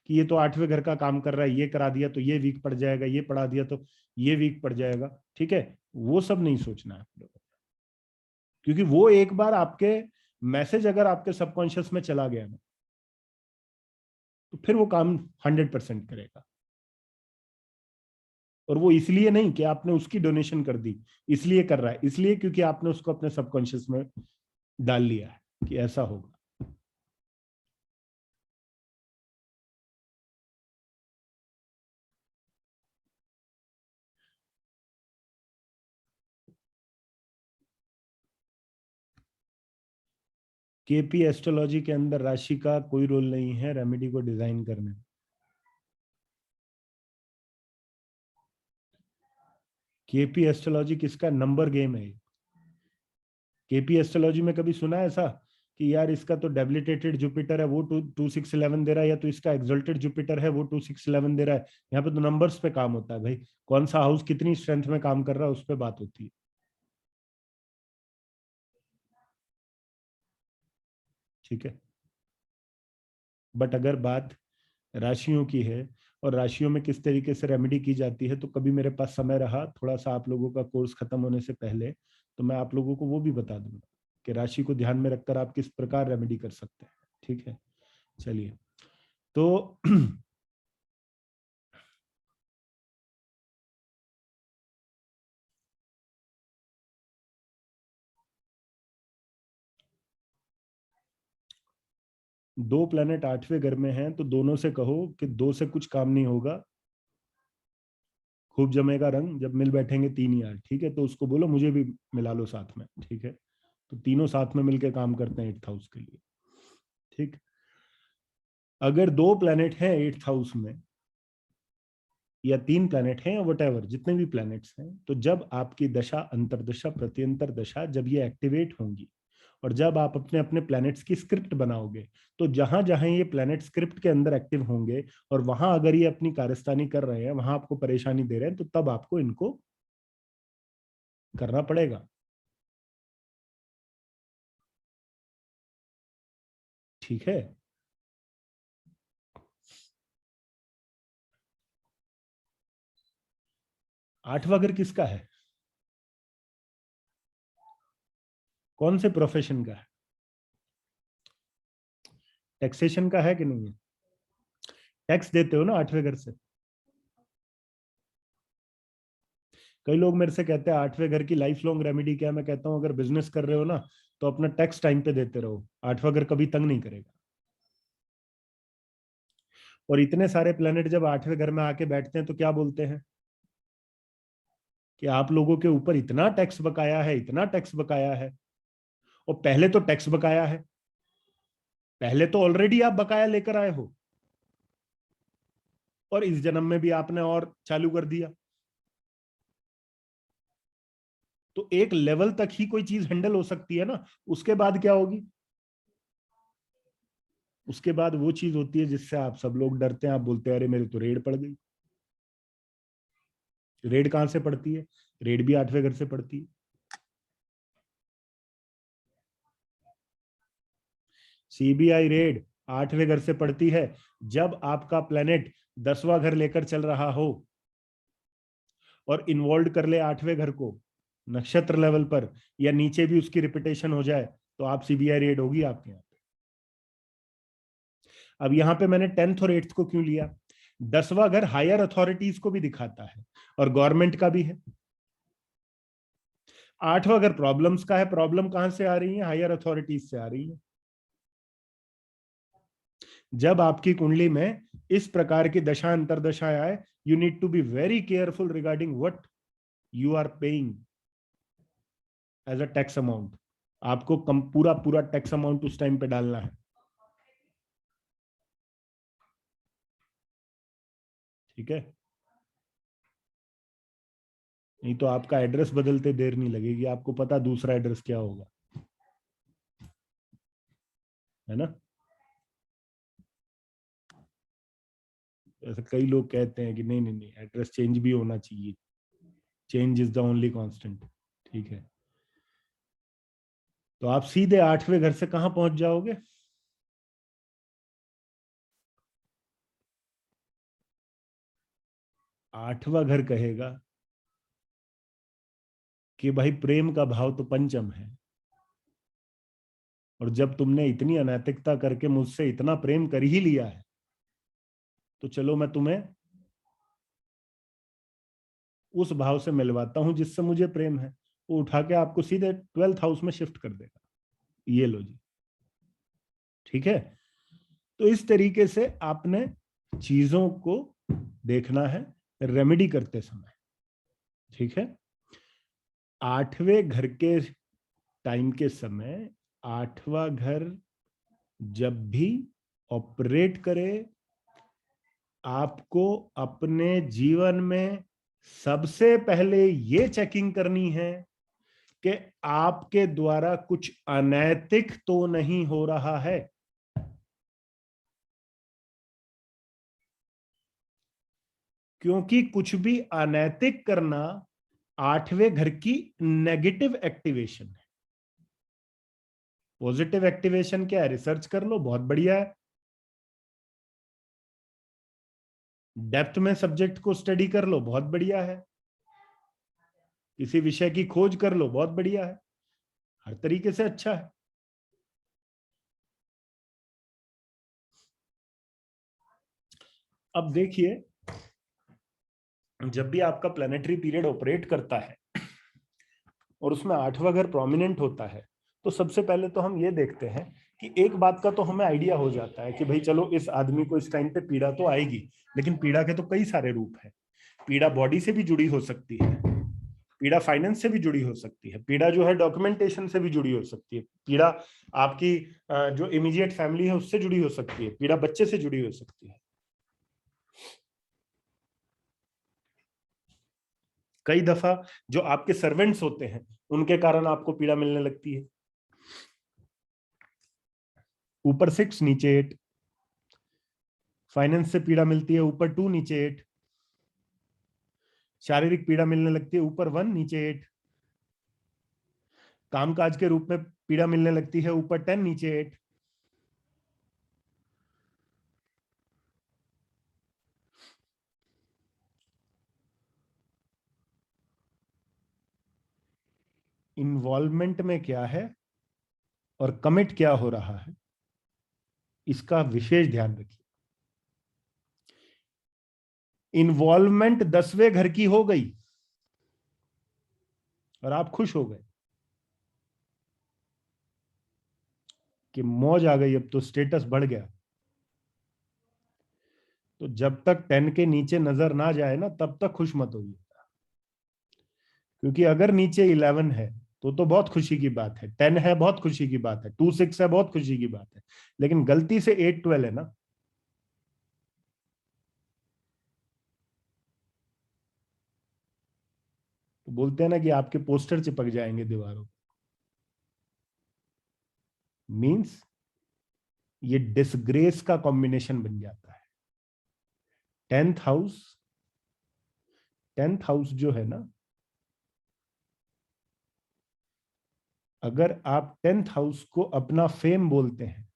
कि ये तो 8वें घर का काम कर रहा है, ये करा दिया तो ये वीक पड़ जाएगा, ये पढ़ा दिया तो ये वीक पड़ जाएगा, ठीक है, वो सब नहीं सोचना है आप लोगों को। क्योंकि वो एक बार आपके मैसेज अगर आपके सबकॉन्शियस में चला गया ना, तो फिर वो काम 100% करेगा। और वो इसलिए नहीं कि आपने उसकी डोनेशन कर दी, इसलिए कर रहा है, इसलिए क्योंकि आपने उसको अपने सबकॉन्शियस में डाल लिया है कि ऐसा होगा। केपी एस्ट्रोलॉजी के अंदर राशि का कोई रोल नहीं है रेमेडी को डिजाइन करने में। केपी एस्ट्रोलॉजी किसका नंबर गेम है? केपी एस्ट्रोलॉजी में कभी सुना है ऐसा कि यार इसका तो डेबिलिटेटेड जुपिटर है वो 2 6 11 दे रहा है, या तो इसका एक्सल्टेड जुपिटर है वो 2 6 11 दे रहा है? यहाँ पे तो नंबर्स पे काम होता है भाई, कौन सा हाउस कितनी स्ट्रेंथ में काम कर रहा है उस पर बात होती है। ठीक है, बट अगर बात राशियों की है और राशियों में किस तरीके से रेमेडी की जाती है, तो कभी मेरे पास समय रहा थोड़ा सा आप लोगों का कोर्स खत्म होने से पहले, तो मैं आप लोगों को वो भी बता दूंगा कि राशि को ध्यान में रखकर आप किस प्रकार रेमेडी कर सकते हैं। ठीक है, चलिए। तो 2 प्लेनेट 8वें घर में हैं, तो दोनों से कहो कि 2 से कुछ काम नहीं होगा, खूब जमेगा रंग, जब मिल बैठेंगे 3 यार, ठीक है, तो उसको बोलो मुझे भी मिला लो साथ में, ठीक है, तो तीनों साथ में मिलकर काम करते हैं 8th हाउस के लिए। ठीक, अगर 2 प्लेनेट हैं 8th हाउस में, या 3 प्लेनेट हैं, या वट एवर जितने भी प्लैनेट्स हैं, तो जब आपकी दशा, अंतरदशा, प्रत्यंतर दशा जब ये एक्टिवेट होंगी, और जब आप अपने अपने प्लैनेट्स की स्क्रिप्ट बनाओगे, तो जहां जहां ये प्लैनेट स्क्रिप्ट के अंदर एक्टिव होंगे और वहां अगर ये अपनी कारस्तानी कर रहे हैं, वहां आपको परेशानी दे रहे हैं, तो तब आपको इनको करना पड़ेगा। ठीक है। आठवां घर किसका है? कौन से प्रोफेशन का है? टैक्सेशन का है कि नहीं है? टैक्स देते हो ना आठवें घर से। कई लोग मेरे से कहते हैं आठवें घर की लाइफ लॉन्ग रेमेडी क्या है? मैं कहता हूं अगर बिजनेस कर रहे हो ना तो अपना टैक्स टाइम पे देते रहो, आठवां घर कभी तंग नहीं करेगा। और इतने सारे प्लेनेट जब आठवें घर में आके बैठते हैं तो क्या बोलते हैं कि आप लोगों के ऊपर इतना टैक्स बकाया है, इतना टैक्स बकाया है। और पहले तो टैक्स बकाया है, पहले तो ऑलरेडी आप बकाया लेकर आए हो, और इस जन्म में भी आपने और चालू कर दिया। तो एक लेवल तक ही कोई चीज हैंडल हो सकती है ना, उसके बाद क्या होगी? उसके बाद वो चीज होती है जिससे आप सब लोग डरते हैं। आप बोलते हैं अरे मेरे तो रेड पड़ गई। रेड कहां से पड़ती है? रेड भी आठवें घर से पड़ती है। सीबीआई रेड आठवें घर से पड़ती है जब आपका प्लेनेट 10वां घर लेकर चल रहा हो और इन्वॉल्व कर ले आठवें घर को नक्षत्र लेवल पर, या नीचे भी उसकी रिपीटेशन हो जाए, तो आप सीबीआई रेड होगी आपके यहाँ पे। अब यहाँ पे मैंने 10th और 8th को क्यों लिया? 10वां घर हायर अथॉरिटीज को भी दिखाता है और गवर्नमेंट का भी है। 8वां घर प्रॉब्लम्स का है। प्रॉब्लम कहां से आ रही है? हायर अथॉरिटीज से आ रही है। जब आपकी कुंडली में इस प्रकार की दशा अंतरदशाएं आए, you need to be very careful regarding what you are paying as a tax amount. आपको पूरा पूरा टैक्स अमाउंट उस टाइम पे डालना है। ठीक है, नहीं तो आपका एड्रेस बदलते देर नहीं लगेगी, आपको पता दूसरा एड्रेस क्या होगा, है ना। ऐसे कई लोग कहते हैं कि नहीं नहीं नहीं, एड्रेस चेंज भी होना चाहिए, change is the only constant. ठीक है, तो आप सीधे आठवें घर से कहां पहुंच जाओगे? आठवां घर कहेगा कि भाई प्रेम का भाव तो पंचम है, और जब तुमने इतनी अनैतिकता करके मुझसे इतना प्रेम कर ही लिया है, तो चलो मैं तुम्हें उस भाव से मिलवाता हूं जिससे मुझे प्रेम है। वो उठा के आपको सीधे 12th हाउस में शिफ्ट कर देगा। ये लो जी। ठीक है, तो इस तरीके से आपने चीजों को देखना है रेमेडी करते समय। ठीक है, आठवें घर के टाइम के समय आठवां घर जब भी ऑपरेट करे, आपको अपने जीवन में सबसे पहले ये चेकिंग करनी है कि आपके द्वारा कुछ अनैतिक तो नहीं हो रहा है। क्योंकि कुछ भी अनैतिक करना आठवें घर की नेगेटिव एक्टिवेशन है। पॉजिटिव एक्टिवेशन क्या है? रिसर्च कर लो, बहुत बढ़िया है। डेप्थ में सब्जेक्ट को स्टडी कर लो, बहुत बढ़िया है। किसी विषय की खोज कर लो, बहुत बढ़िया है। हर तरीके से अच्छा है। अब देखिए, जब भी आपका प्लेनेटरी पीरियड ऑपरेट करता है और उसमें आठवां घर प्रोमिनेंट होता है, तो सबसे पहले तो हम ये देखते हैं कि एक बात का तो हमें आइडिया हो जाता है कि भाई चलो इस आदमी को इस टाइम पे पीड़ा तो आएगी, लेकिन पीड़ा के तो कई सारे रूप हैं। पीड़ा बॉडी से भी जुड़ी हो सकती है, पीड़ा फाइनेंस से भी जुड़ी हो सकती है, पीड़ा जो है डॉक्यूमेंटेशन से भी जुड़ी हो सकती है, पीड़ा आपकी जो इमीडिएट फैमिली है उससे जुड़ी हो सकती है, पीड़ा बच्चे से जुड़ी हो सकती है। कई दफा जो आपके सर्वेंट्स होते हैं उनके कारण आपको पीड़ा मिलने लगती है। ऊपर 6 नीचे 8, फाइनेंस से पीड़ा मिलती है ऊपर 2 नीचे 8, शारीरिक पीड़ा मिलने लगती है ऊपर 1 नीचे 8, कामकाज के रूप में पीड़ा मिलने लगती है ऊपर 10 नीचे 8, इन्वॉल्वमेंट में क्या है और कमिट क्या हो रहा है, इसका विशेष ध्यान रखिए। इन्वॉल्वमेंट 10वें घर की हो गई और आप खुश हो गए कि मौज आ गई, अब तो स्टेटस बढ़ गया, तो जब तक 10 के नीचे नजर ना जाए ना, तब तक खुश मत होइए। क्योंकि अगर नीचे 11 है तो बहुत खुशी की बात है, 10 है बहुत खुशी की बात है, 2 6 है बहुत खुशी की बात है, लेकिन गलती से 8 12 है ना, तो बोलते हैं ना कि आपके पोस्टर चिपक जाएंगे दीवारों। मींस ये डिसग्रेस का कॉम्बिनेशन बन जाता है। 10th हाउस, 10th हाउस जो है ना, अगर आप 10th हाउस को अपना फेम बोलते हैं,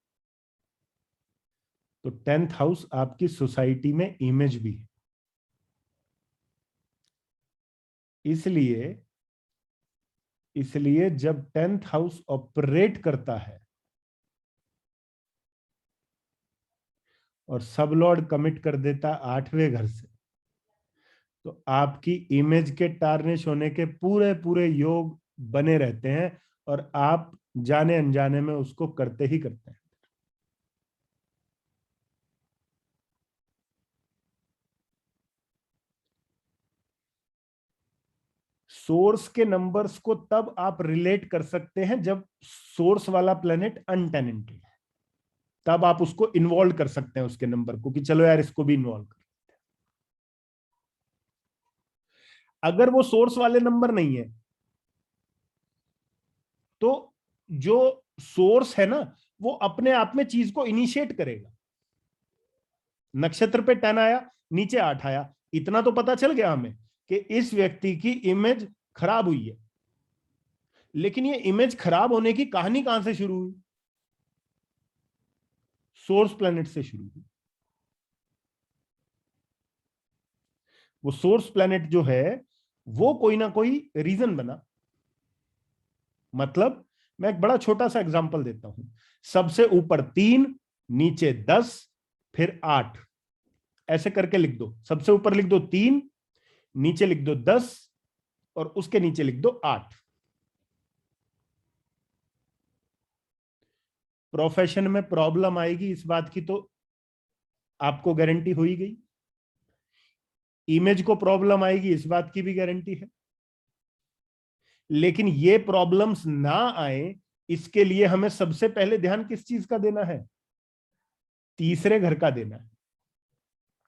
तो 10th हाउस आपकी सोसाइटी में इमेज भी है। इसलिए इसलिए जब 10th हाउस ऑपरेट करता है और सब लॉर्ड कमिट कर देता 8वें घर से, तो आपकी इमेज के टार्निश होने के पूरे पूरे योग बने रहते हैं और आप जाने अनजाने में उसको करते ही करते हैं। सोर्स के नंबर्स को तब आप रिलेट कर सकते हैं जब सोर्स वाला प्लेनेट अनटेनेंटेड है, तब आप उसको इन्वॉल्व कर सकते हैं उसके नंबर को, कि चलो यार इसको भी इन्वॉल्व कर। अगर वो सोर्स वाले नंबर नहीं है, तो जो सोर्स है ना, वो अपने आप में चीज को इनिशिएट करेगा। नक्षत्र पे 10 आया, नीचे 8 आया, इतना तो पता चल गया हमें कि इस व्यक्ति की इमेज खराब हुई है। लेकिन ये इमेज खराब होने की कहानी कहां से शुरू हुई? सोर्स प्लैनेट से शुरू हुई। वो सोर्स प्लैनेट जो है, वो कोई ना कोई रीजन बना। मतलब मैं एक बड़ा छोटा सा एग्जांपल देता हूं। सबसे ऊपर 3, नीचे 10, फिर 8, ऐसे करके लिख दो। सबसे ऊपर लिख दो 3, नीचे लिख दो 10 और उसके नीचे लिख दो 8। प्रोफेशन में प्रॉब्लम आएगी इस बात की तो आपको गारंटी हो ही गई। इमेज को प्रॉब्लम आएगी इस बात की भी गारंटी है। लेकिन ये प्रॉब्लम्स ना आए, इसके लिए हमें सबसे पहले ध्यान किस चीज का देना है? तीसरे घर का देना है।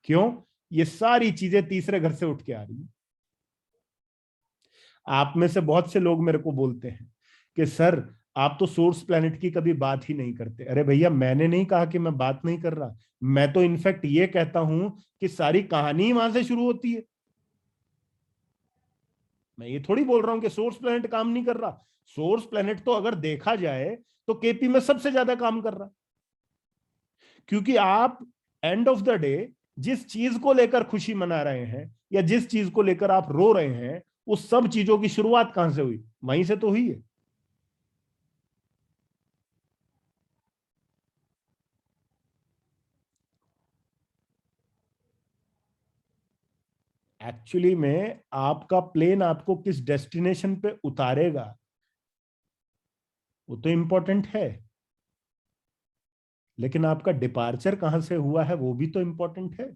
क्यों? ये सारी चीजें तीसरे घर से उठ के आ रही है। आप में से बहुत से लोग मेरे को बोलते हैं कि सर आप तो सोर्स प्लैनेट की कभी बात ही नहीं करते। अरे भैया, मैंने नहीं कहा कि मैं बात नहीं कर रहा, मैं तो इनफैक्ट ये कहता हूं कि सारी कहानी वहां से शुरू होती है। मैं ये थोड़ी बोल रहा हूं कि सोर्स प्लैनेट काम नहीं कर रहा। सोर्स प्लैनेट तो अगर देखा जाए तो केपी में सबसे ज्यादा काम कर रहा, क्योंकि आप एंड ऑफ द डे जिस चीज को लेकर खुशी मना रहे हैं या जिस चीज को लेकर आप रो रहे हैं, उस सब चीजों की शुरुआत कहां से हुई? वहीं से तो हुई है। एक्चुअली में आपका प्लेन आपको किस डेस्टिनेशन पे उतारेगा, वो तो इंपॉर्टेंट है, लेकिन आपका डिपार्चर कहां से हुआ है वो भी तो इंपॉर्टेंट है।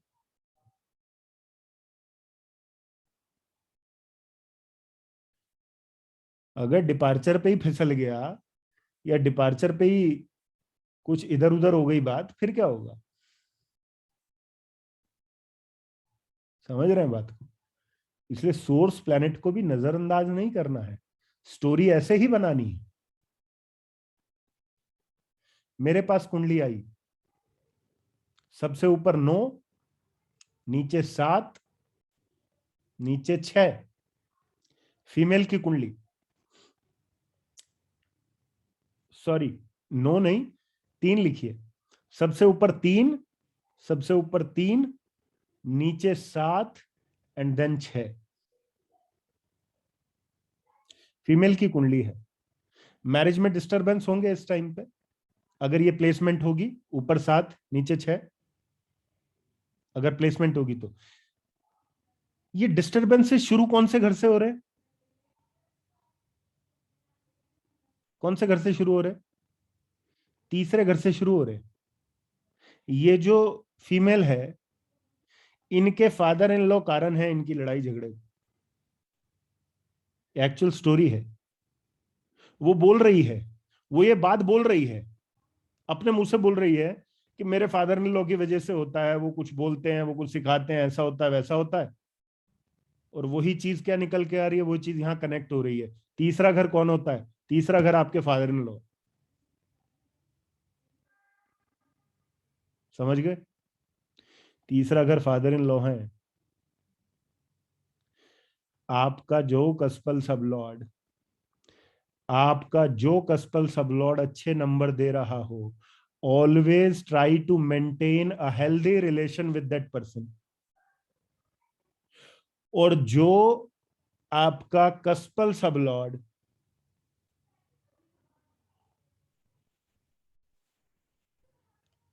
अगर डिपार्चर पे ही फिसल गया या डिपार्चर पे ही कुछ इधर उधर हो गई बात, फिर क्या होगा? समझ रहे हैं बात को? इसलिए सोर्स प्लैनेट को भी नजरअंदाज नहीं करना है, स्टोरी ऐसे ही बनानी है। मेरे पास कुंडली आई, सबसे ऊपर 9, नीचे 7, नीचे 6, फीमेल की कुंडली। सॉरी, 9 नहीं, 3 लिखिए। सबसे ऊपर 3, सबसे ऊपर 3, नीचे 7 एंड देन 6। फीमेल की कुंडली है, मैरिज में डिस्टरबेंस होंगे इस टाइम पे, अगर ये प्लेसमेंट होगी, ऊपर 7 नीचे 6, अगर प्लेसमेंट होगी तो। ये डिस्टरबेंसेस शुरू कौन से घर से हो रहे हैं? कौन से घर से शुरू हो रहे हैं? तीसरे घर से शुरू हो रहे हैं। ये जो फीमेल है, इनके फादर इन लॉ कारण है इनकी लड़ाई झगड़े। एक्चुअल स्टोरी है, वो बोल रही है, वो ये बात बोल रही है, अपने मुंह से बोल रही है कि मेरे फादर इन लॉ की वजह से होता है, वो कुछ बोलते हैं, वो कुछ सिखाते हैं, ऐसा होता है वैसा होता है। और वही चीज क्या निकल के आ रही है, वो चीज यहाँ कनेक्ट हो रही है। तीसरा घर कौन होता है? तीसरा घर आपके फादर इन लॉ। समझ गए? तीसरा घर फादर इन लॉ है। आपका जो कस्पल सब लॉर्ड, आपका जो कस्पल सब लॉर्ड अच्छे नंबर दे रहा हो, always try to maintain a healthy relation with that person. और जो आपका कस्पल सब लॉर्ड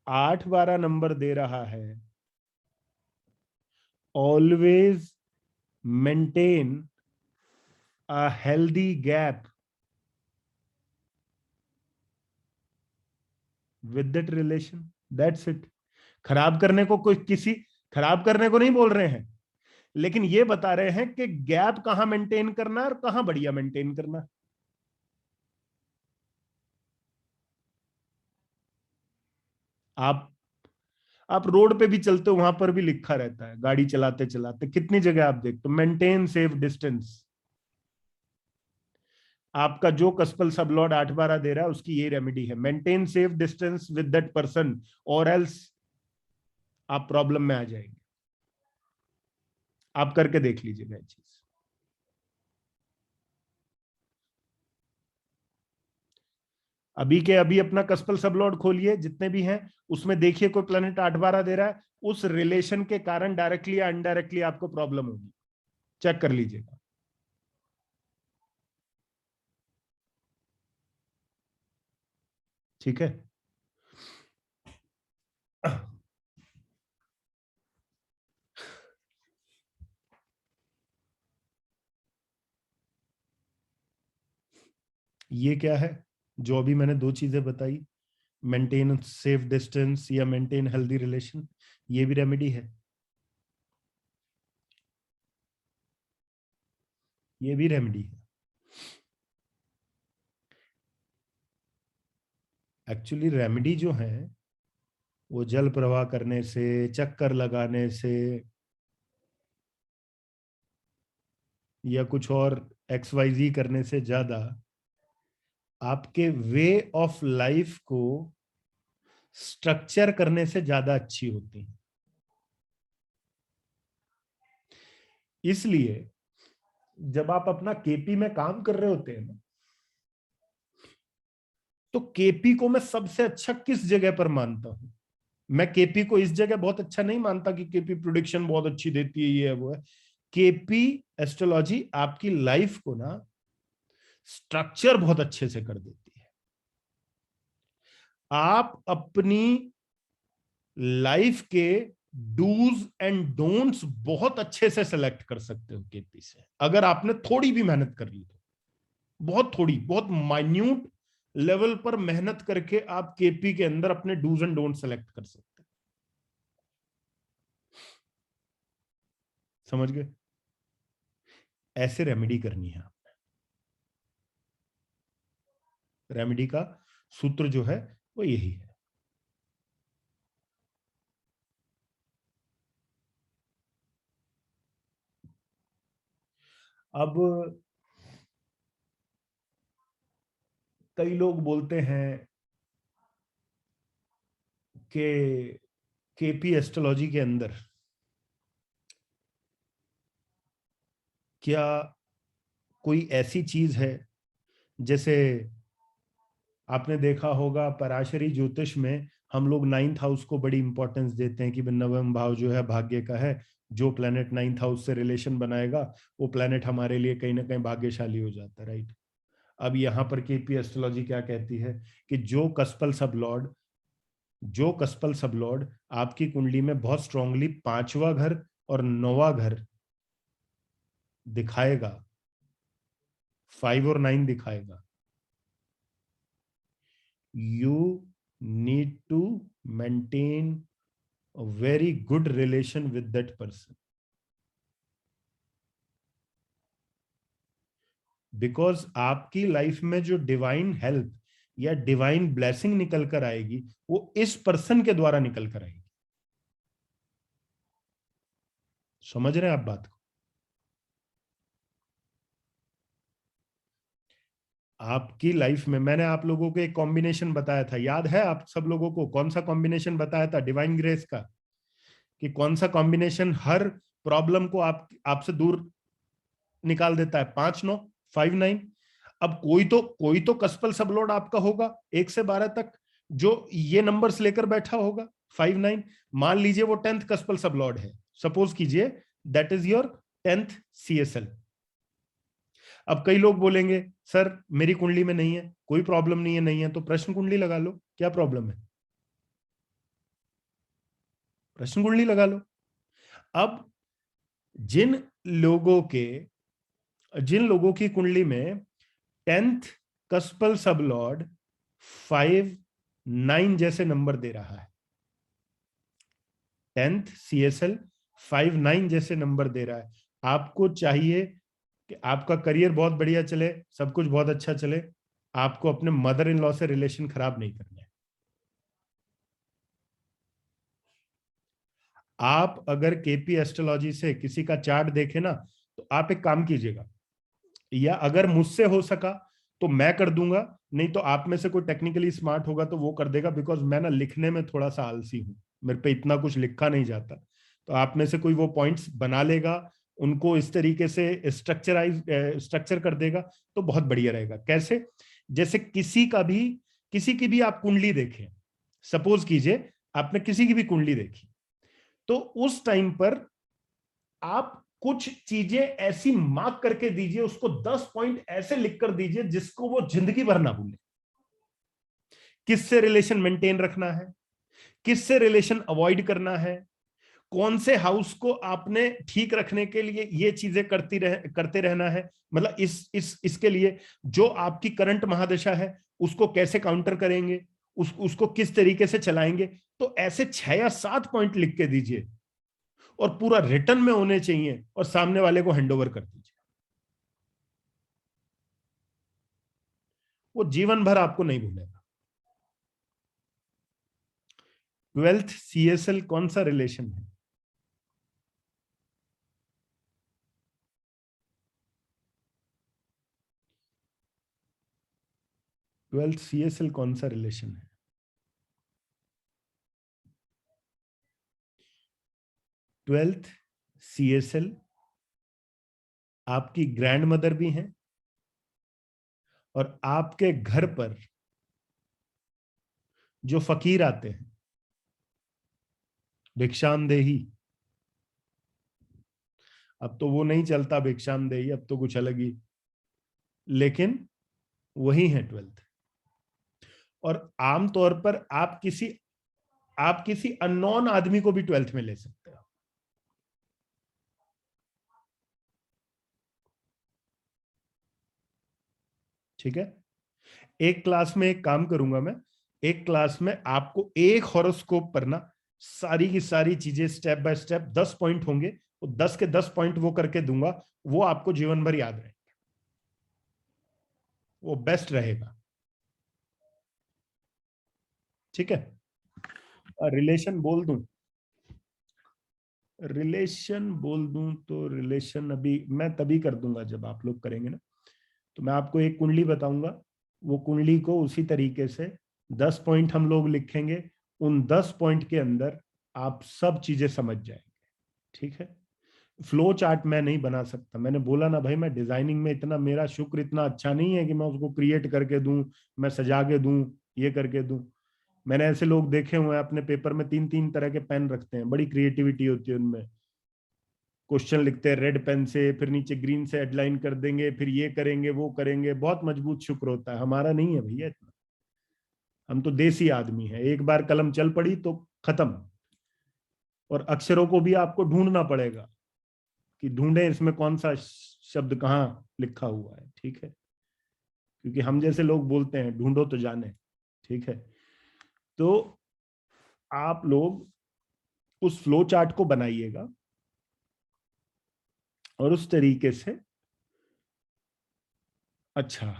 8-12 नंबर दे रहा है, always maintain a healthy gap with that relation. That's it. खराब करने को कोई किसी खराब करने को नहीं बोल रहे हैं, लेकिन ये बता रहे हैं कि गैप कहां मेंटेन करना है और कहां बढ़िया मेंटेन करना है। आप आप रोड पे भी चलते हो, वहां पर भी लिखा रहता है, गाड़ी चलाते चलाते कितनी जगह आप देखते हो, मेंटेन सेफ डिस्टेंस। आपका जो कस्पल सब लॉर्ड 8-12 दे रहा है, उसकी ये रेमेडी है, maintain safe distance with that person, और एल्स आप प्रॉब्लम में आ जाएंगे। आप करके देख लीजिएगा ये चीज। अभी के अभी अपना कस्पल सब लॉर्ड खोलिए, जितने भी हैं उसमें देखिए कोई प्लेनेट 8-12 दे रहा है, उस रिलेशन के कारण डायरेक्टली या इनडायरेक्टली आपको प्रॉब्लम होगी। चेक कर लीजिएगा। ठीक है। ये क्या है? जो अभी मैंने दो चीजें बताई, मेंटेन सेफ डिस्टेंस या मेंटेन हेल्दी रिलेशन, ये भी रेमेडी है। ये भी रेमेडी है। एक्चुअली रेमेडी जो है, वो जल प्रवाह करने से, चक्कर लगाने से, या कुछ और XYZ करने से ज्यादा आपके वे ऑफ लाइफ को स्ट्रक्चर करने से ज्यादा अच्छी होती है। इसलिए जब आप अपना केपी में काम कर रहे होते हैं ना, तो केपी को मैं सबसे अच्छा किस जगह पर मानता हूं? मैं केपी को इस जगह बहुत अच्छा नहीं मानता कि केपी प्रोडिक्शन बहुत अच्छी देती है, ये है वो है। केपी एस्ट्रोलॉजी आपकी लाइफ को ना स्ट्रक्चर बहुत अच्छे से कर देती है। आप अपनी लाइफ के डूज एंड डोंट्स बहुत अच्छे से सेलेक्ट कर सकते हो केपी से, अगर आपने थोड़ी भी मेहनत कर ली तो। बहुत थोड़ी, बहुत माइन्यूट लेवल पर मेहनत करके आप केपी के अंदर अपने डूज एंड डोंट सेलेक्ट कर सकते हैं। समझ गए? ऐसे रेमेडी करनी है। रेमेडी का सूत्र जो है वो यही है। अब कई लोग बोलते हैं कि केपी एस्ट्रोलॉजी के अंदर क्या कोई ऐसी चीज है, जैसे आपने देखा होगा पराशरी ज्योतिष में हम लोग 9th हाउस को बड़ी इंपॉर्टेंस देते हैं कि नवम भाव जो है भाग्य का है, जो प्लेनेट 9th हाउस से रिलेशन बनाएगा वो प्लेनेट हमारे लिए कहीं ना कहीं भाग्यशाली हो जाता है, राइट? अब यहां पर केपी एस्ट्रोलॉजी क्या कहती है कि जो कस्पल सबलॉर्ड आपकी कुंडली में बहुत स्ट्रांगली 5वां घर और 9वां घर दिखाएगा, 5 और 9 दिखाएगा, you need to maintain a very good relation with that person, because आपकी लाइफ में जो डिवाइन हेल्प या डिवाइन ब्लेसिंग निकल कर आएगी वो इस पर्सन के द्वारा निकल कर आएगी। समझ रहे हैं आप बात को? आपकी लाइफ में मैंने आप लोगों को एक कॉम्बिनेशन बताया था, याद है आप सब लोगों को? कौन सा कॉम्बिनेशन बताया था डिवाइन ग्रेस का? कि कौन सा कॉम्बिनेशन हर प्रॉब्लम को आपसे दूर निकाल देता है? 5-9, 5-9। अब कोई तो कस्पल सबलोड आपका होगा 1 से 12 तक, जो ये नंबर्स लेकर बैठा होगा 5-9। मान लीजिए वो 10th कस्पल सबलोड है, सपोज कीजिए that is your 10th CSL। अब कई लोग बोलेंगे सर मेरी कुंडली में नहीं है, कोई प्रॉब्लम नहीं है, नहीं है तो प्रश्न कुंडली लगा लो, क्या प्रॉब्लम है? प्रश्न कुंडली लगा लो। अब जिन लोगों की कुंडली में 10th कस्पल सबलॉर्ड 5-9 जैसे नंबर दे रहा है, 10th CSL 5-9 जैसे नंबर दे रहा है, आपको चाहिए कि आपका करियर बहुत बढ़िया चले, सब कुछ बहुत अच्छा चले, आपको अपने मदर इन लॉ से रिलेशन खराब नहीं करना है। आप अगर केपी एस्ट्रोलॉजी से किसी का चार्ट देखे ना, तो आप एक काम कीजिएगा, या अगर मुझसे हो सका तो मैं कर दूंगा, नहीं तो आप में से कोई टेक्निकली स्मार्ट होगा तो वो कर देगा, बिकॉज मैं ना लिखने में थोड़ा सा आलसी हूं, मेरे पे इतना कुछ लिखा नहीं जाता। तो आप में से कोई वो पॉइंट्स बना लेगा, उनको इस तरीके से स्ट्रक्चर कर देगा तो बहुत बढ़िया रहेगा। कैसे? जैसे किसी की भी आप कुंडली देखें, सपोज कीजिए आपने किसी की भी कुंडली देखी, तो उस टाइम पर आप कुछ चीजें ऐसी मार्क करके दीजिए, उसको 10 पॉइंट ऐसे लिख कर दीजिए जिसको वो जिंदगी भर ना भूले। किससे रिलेशन मेंटेन रखना है, किससे रिलेशन अवॉइड करना है, कौन से हाउस को आपने ठीक रखने के लिए ये चीजें करते रहना है, मतलब इसके लिए जो आपकी करंट महादशा है उसको कैसे काउंटर करेंगे, उसको किस तरीके से चलाएंगे। तो ऐसे 6 या 7 पॉइंट लिख के दीजिए और पूरा रिटर्न में होने चाहिए और सामने वाले को हैंडओवर कर दीजिए, वो जीवन भर आपको नहीं भूलेगा। 12th CSL कौन सा रिलेशन है? ट्वेल्थ CSL कौन सा रिलेशन है? 12th CSL आपकी ग्रैंड मदर भी हैं और आपके घर पर जो फकीर आते हैं, भिक्षामदेही, अब तो वो नहीं चलता भिक्षामदेही, अब तो कुछ अलग ही, लेकिन वही है 12th। और आमतौर पर आप किसी अननोन आदमी को भी 12th में ले सकते हो। ठीक है, एक क्लास में एक काम करूंगा मैं, एक क्लास में आपको एक हॉरोस्कोप पर ना सारी की सारी चीजें स्टेप बाय स्टेप 10 पॉइंट होंगे, वो 10 के 10 पॉइंट वो करके दूंगा, वो आपको जीवन भर याद रहेगा, वो बेस्ट रहेगा। ठीक है, रिलेशन बोल दूं? रिलेशन बोल दूं तो रिलेशन अभी मैं तभी कर दूंगा जब आप लोग करेंगे ना। तो मैं आपको एक कुंडली बताऊंगा, वो कुंडली को उसी तरीके से 10 पॉइंट हम लोग लिखेंगे, उन 10 पॉइंट के अंदर आप सब चीजें समझ जाएंगे। ठीक है, फ्लो चार्ट मैं नहीं बना सकता, मैंने बोला ना भाई, मैं डिजाइनिंग में इतना, मेरा शुक्र इतना अच्छा नहीं है कि मैं उसको क्रिएट करके दूं, मैं सजा के दूं, ये करके दूं। मैंने ऐसे लोग देखे हुए हैं अपने पेपर में 3-3 तरह के पेन रखते हैं, बड़ी क्रिएटिविटी होती है उनमें। क्वेश्चन लिखते हैं रेड पेन से, फिर नीचे ग्रीन से हेडलाइन कर देंगे, फिर ये करेंगे वो करेंगे, बहुत मजबूत शुक्र होता है। हमारा नहीं है भैया इतना, हम तो देसी आदमी हैं, एक बार कलम चल पड़ी तो खत्म। और अक्षरों को भी आपको ढूंढना पड़ेगा कि ढूंढे इसमें कौन सा शब्द कहाँ लिखा हुआ है, ठीक है, क्योंकि हम जैसे लोग बोलते हैं ढूंढो तो जाने, ठीक है। तो आप लोग उस फ्लो चार्ट को बनाइएगा और उस तरीके से। अच्छा,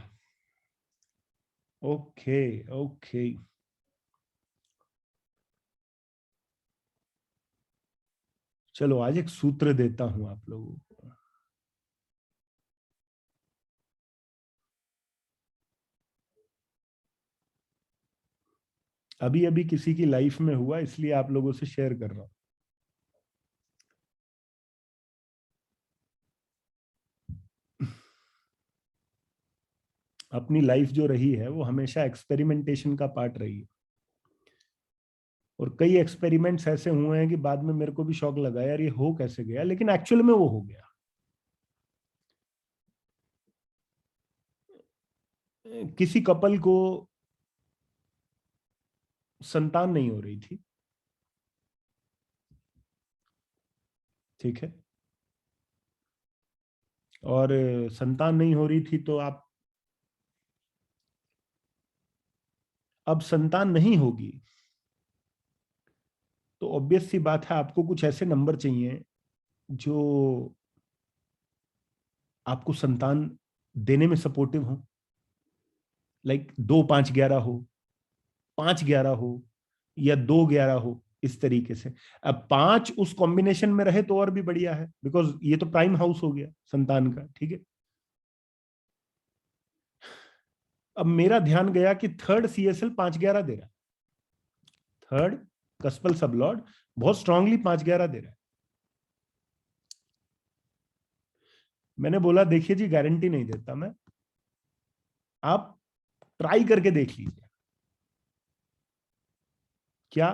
ओके ओके, चलो आज एक सूत्र देता हूं आप लोगों को। अभी अभी किसी की लाइफ में हुआ, इसलिए आप लोगों से शेयर कर रहा हूं। अपनी लाइफ जो रही है वो हमेशा एक्सपेरिमेंटेशन का पार्ट रही है, और कई एक्सपेरिमेंट्स ऐसे हुए हैं कि बाद में मेरे को भी शौक लगा यार ये हो कैसे गया, लेकिन एक्चुअल में वो हो गया। किसी कपल को संतान नहीं हो रही थी, ठीक है, और संतान नहीं हो रही थी तो आप, अब संतान नहीं होगी तो ऑब्वियस सी बात है आपको कुछ ऐसे नंबर चाहिए जो आपको संतान देने में सपोर्टिव हो। लाइक 2 5 11 हो, 5 11 हो, या 2 11 हो, इस तरीके से। अब 5 उस कॉम्बिनेशन में रहे तो और भी बढ़िया है, बिकॉज ये तो प्राइम हाउस हो गया संतान का, ठीक है। अब मेरा ध्यान गया कि थर्ड CSL 5 11 दे रहा है, थर्ड कस्पल सबलॉर्ड बहुत स्ट्रांगली 5 11 दे रहा है। मैंने बोला देखिए जी गारंटी नहीं देता मैं, आप ट्राई करके देख लीजिए, क्या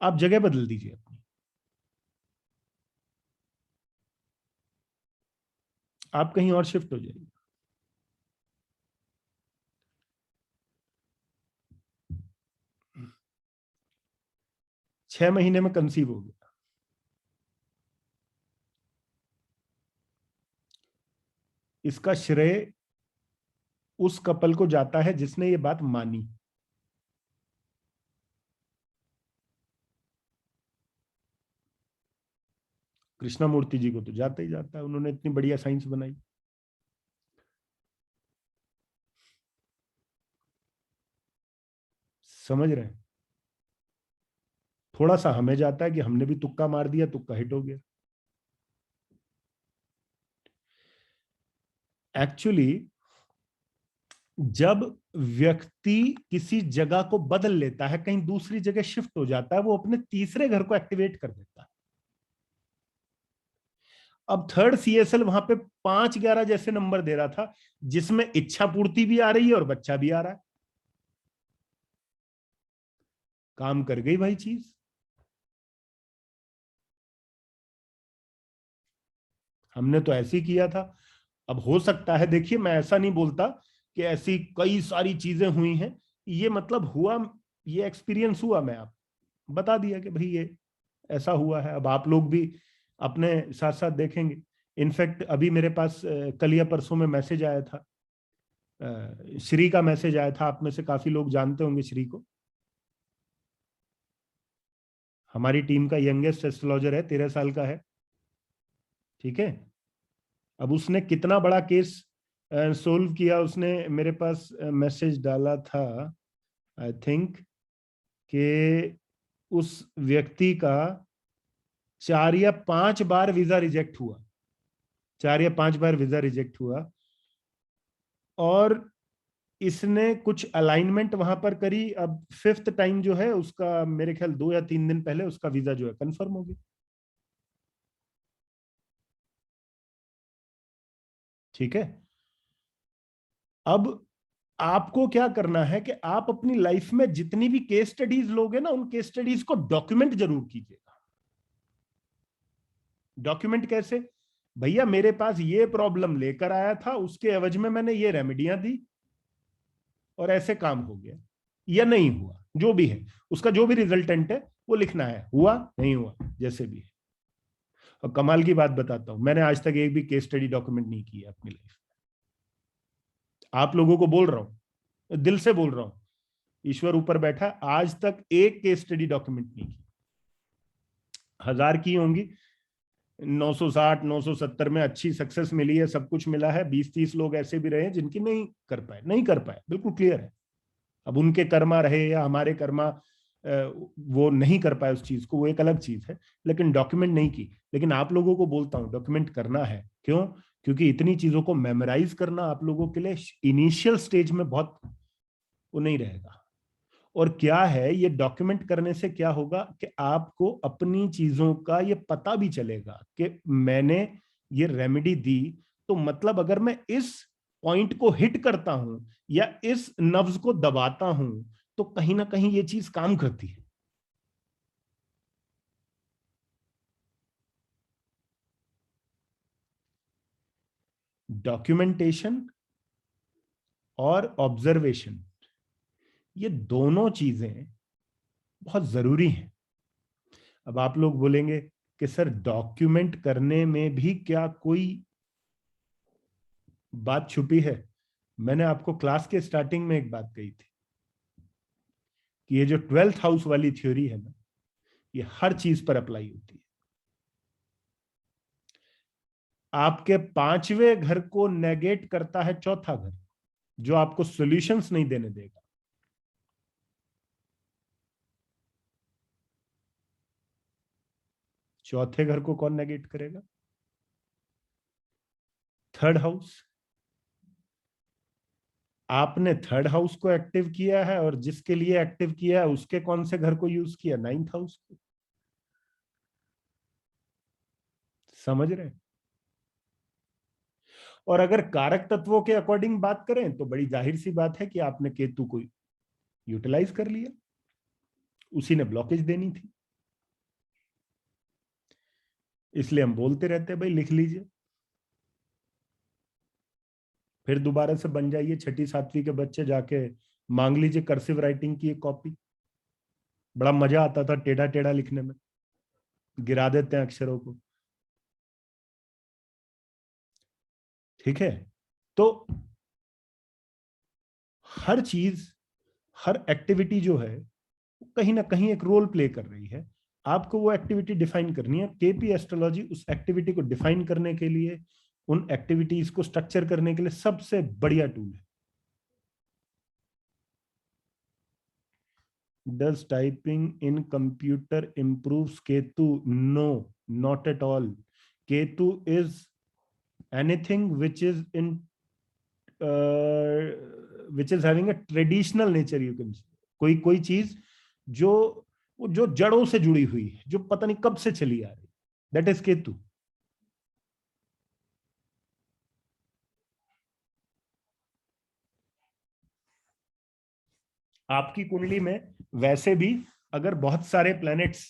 आप जगह बदल दीजिए अपनी, आप कहीं और शिफ्ट हो जाइए। 6 महीने में कंसीव हो गया। इसका श्रेय उस कपल को जाता है जिसने ये बात मानी। कृष्णमूर्ति जी को तो जाता ही जाता है, उन्होंने इतनी बढ़िया साइंस बनाई। समझ रहे हैं? थोड़ा सा हमें जाता है कि हमने भी तुक्का मार दिया, तुक्का हिट हो गया। एक्चुअली जब व्यक्ति किसी जगह को बदल लेता है, कहीं दूसरी जगह शिफ्ट हो जाता है, वो अपने तीसरे घर को एक्टिवेट कर देता है। अब थर्ड CSL वहां पे 5 11 जैसे नंबर दे रहा था, जिसमें इच्छा पूर्ति भी आ रही है और बच्चा भी आ रहा है। काम कर गई भाई चीज। हमने तो ऐसे ही किया था। अब हो सकता है, देखिए मैं ऐसा नहीं बोलता कि ऐसी कई सारी चीजें हुई हैं, ये मतलब हुआ, ये एक्सपीरियंस हुआ, मैं आप बता दिया कि भाई ये ऐसा हुआ है। अब आप लोग भी अपने साथ साथ देखेंगे। इनफैक्ट अभी मेरे पास कल या परसों में मैसेज आया था, श्री का मैसेज आया था। आप में से काफी लोग जानते होंगे श्री को, हमारी टीम का यंगेस्ट एस्ट्रोलॉजर है, 13 साल का है, ठीक है। अब उसने कितना बड़ा केस सोल्व किया, उसने मेरे पास मैसेज डाला था, आई थिंक कि उस व्यक्ति का 4 या 5 बार वीजा रिजेक्ट हुआ, 4 या 5 बार वीजा रिजेक्ट हुआ, और इसने कुछ अलाइनमेंट वहां पर करी। अब 5th टाइम जो है उसका, मेरे ख्याल 2 या 3 दिन पहले उसका वीजा जो है कंफर्म हो गया, ठीक है। अब आपको क्या करना है कि आप अपनी लाइफ में जितनी भी केस स्टडीज लोगे ना, उन केस स्टडीज को डॉक्यूमेंट जरूर कीजिएगा। डॉक्यूमेंट कैसे? भैया मेरे पास ये प्रॉब्लम लेकर आया था, उसके एवज में मैंने ये रेमेडियां दी और ऐसे काम हो गया या नहीं हुआ, जो भी है उसका जो भी रिजल्टेंट है वो लिखना है, हुआ नहीं हुआ जैसे भी है। और कमाल की बात बताता हूं, मैंने आज तक एक भी केस स्टडी डॉक्यूमेंट नहीं किया अपनी लाइफ में। आप लोगों को बोल रहा हूं, दिल से बोल रहा हूं, ईश्वर ऊपर बैठा, आज तक एक केस स्टडी डॉक्यूमेंट नहीं की। 1000 की होंगी, 960 970 में अच्छी सक्सेस मिली है, सब कुछ मिला है। 20-30 लोग ऐसे भी रहे जिनकी नहीं कर पाए, नहीं कर पाए, बिल्कुल क्लियर है। अब उनके कर्मा रहे या हमारे कर्मा, वो नहीं कर पाए उस चीज को, वो एक अलग चीज है, लेकिन डॉक्यूमेंट नहीं की। लेकिन आप लोगों को बोलता हूं डॉक्यूमेंट करना है। क्यों? क्योंकि इतनी चीजों को मेमोराइज करना आप लोगों के लिए इनिशियल स्टेज में बहुत वो नहीं रहेगा। और क्या है, ये डॉक्यूमेंट करने से क्या होगा कि आपको अपनी चीजों का ये पता भी चलेगा कि मैंने ये रेमेडी दी, तो मतलब अगर मैं इस पॉइंट को हिट करता हूं या इस नब्ज को दबाता हूं तो कहीं ना कहीं ये चीज काम करती है। डॉक्यूमेंटेशन और ऑब्जर्वेशन, ये दोनों चीजें बहुत जरूरी हैं। अब आप लोग बोलेंगे कि सर डॉक्यूमेंट करने में भी क्या कोई बात छुपी है? मैंने आपको क्लास के स्टार्टिंग में एक बात कही थी कि ये जो 12th हाउस वाली थ्योरी है ना, ये हर चीज पर अप्लाई होती है। आपके पांचवें घर को नेगेट करता है चौथा घर, जो आपको सॉल्यूशंस नहीं देने देगा। चौथे घर को कौन नेगेट करेगा? Third house. आपने थर्ड हाउस को एक्टिव किया है और जिसके लिए एक्टिव किया है उसके कौन से घर को यूज किया? 9th हाउस को। समझ रहे हैं? और अगर कारक तत्वों के अकॉर्डिंग बात करें तो बड़ी जाहिर सी बात है कि आपने केतु को यूटिलाइज कर लिया, उसी ने ब्लॉकेज देनी थी। इसलिए हम बोलते रहते हैं भाई लिख लीजिए, फिर दोबारा से बन जाइए। छठी सातवीं के बच्चे जाके मांग लीजिए कर्सिव राइटिंग की एक कॉपी, बड़ा मजा आता था टेढ़ा टेढ़ा लिखने में, गिरा देते हैं अक्षरों को। ठीक है? तो हर चीज, हर एक्टिविटी जो है कहीं ना कहीं एक रोल प्ले कर रही है। आपको वो एक्टिविटी डिफाइन करनी है। केपी एस्ट्रोलॉजी उस एक्टिविटी को डिफाइन करने के लिए, उन एक्टिविटीज को स्ट्रक्चर करने के लिए सबसे बढ़िया टूल है। Does typing in computer improves Ketu? No, not at all. Ketu is anything uh, which is having a traditional nature, you can say. कोई कोई चीज जो जो जड़ों से जुड़ी हुई है, जो पता नहीं कब से चली आ रही, दैट इज केतु। आपकी कुंडली में वैसे भी अगर बहुत सारे प्लैनेट्स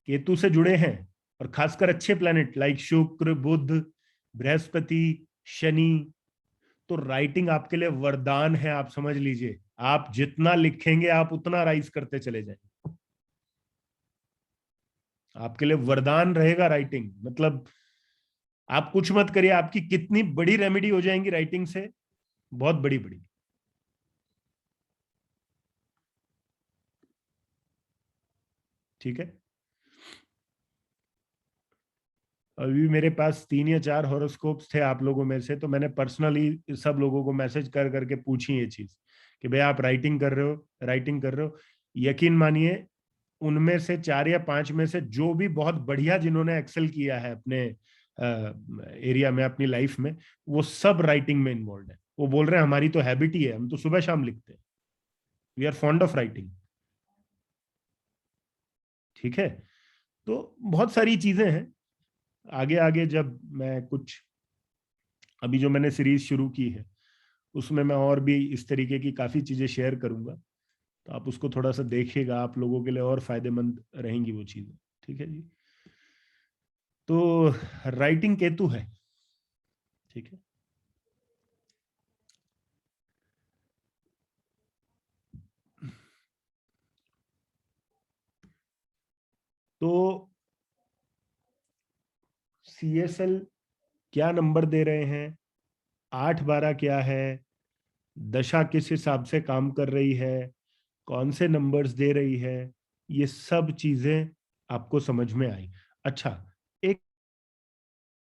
केतु से जुड़े हैं, और खासकर अच्छे प्लैनेट लाइक शुक्र, बुध, बृहस्पति, शनि, तो राइटिंग आपके लिए वरदान है। आप समझ लीजिए, आप जितना लिखेंगे आप उतना राइज करते चले जाएंगे। आपके लिए वरदान रहेगा राइटिंग। मतलब आप कुछ मत करिए, आपकी कितनी बड़ी रेमेडी हो जाएंगी राइटिंग से, बहुत बड़ी बड़ी। ठीक है? अभी मेरे पास 3 या 4 हॉरोस्कोप्स थे आप लोगों में से, तो मैंने पर्सनली सब लोगों को मैसेज कर करके पूछी ये चीज कि भाई आप राइटिंग कर रहे हो, राइटिंग कर रहे हो। यकीन मानिए, उनमें से 4 या 5 में से जो भी बहुत बढ़िया जिन्होंने एक्सेल किया है अपने एरिया में, अपनी लाइफ में, वो सब राइटिंग में इन्वॉल्व है। वो बोल रहे हैं हमारी तो हैबिट ही है, हम तो सुबह शाम लिखते हैं, we are fond of writing. ठीक है? तो बहुत सारी चीजें हैं। आगे आगे जब मैं कुछ, अभी जो मैंने सीरीज शुरू की है उसमें मैं और भी इस तरीके की काफी चीजें शेयर करूंगा, तो आप उसको थोड़ा सा देखिएगा, आप लोगों के लिए और फायदेमंद रहेंगी वो चीजें। ठीक है जी? तो राइटिंग केतु है, ठीक है। तो CSL क्या नंबर दे रहे हैं, 8 12 क्या है, दशा किस हिसाब से काम कर रही है, कौन से नंबर्स दे रही है, ये सब चीजें आपको समझ में आई। अच्छा,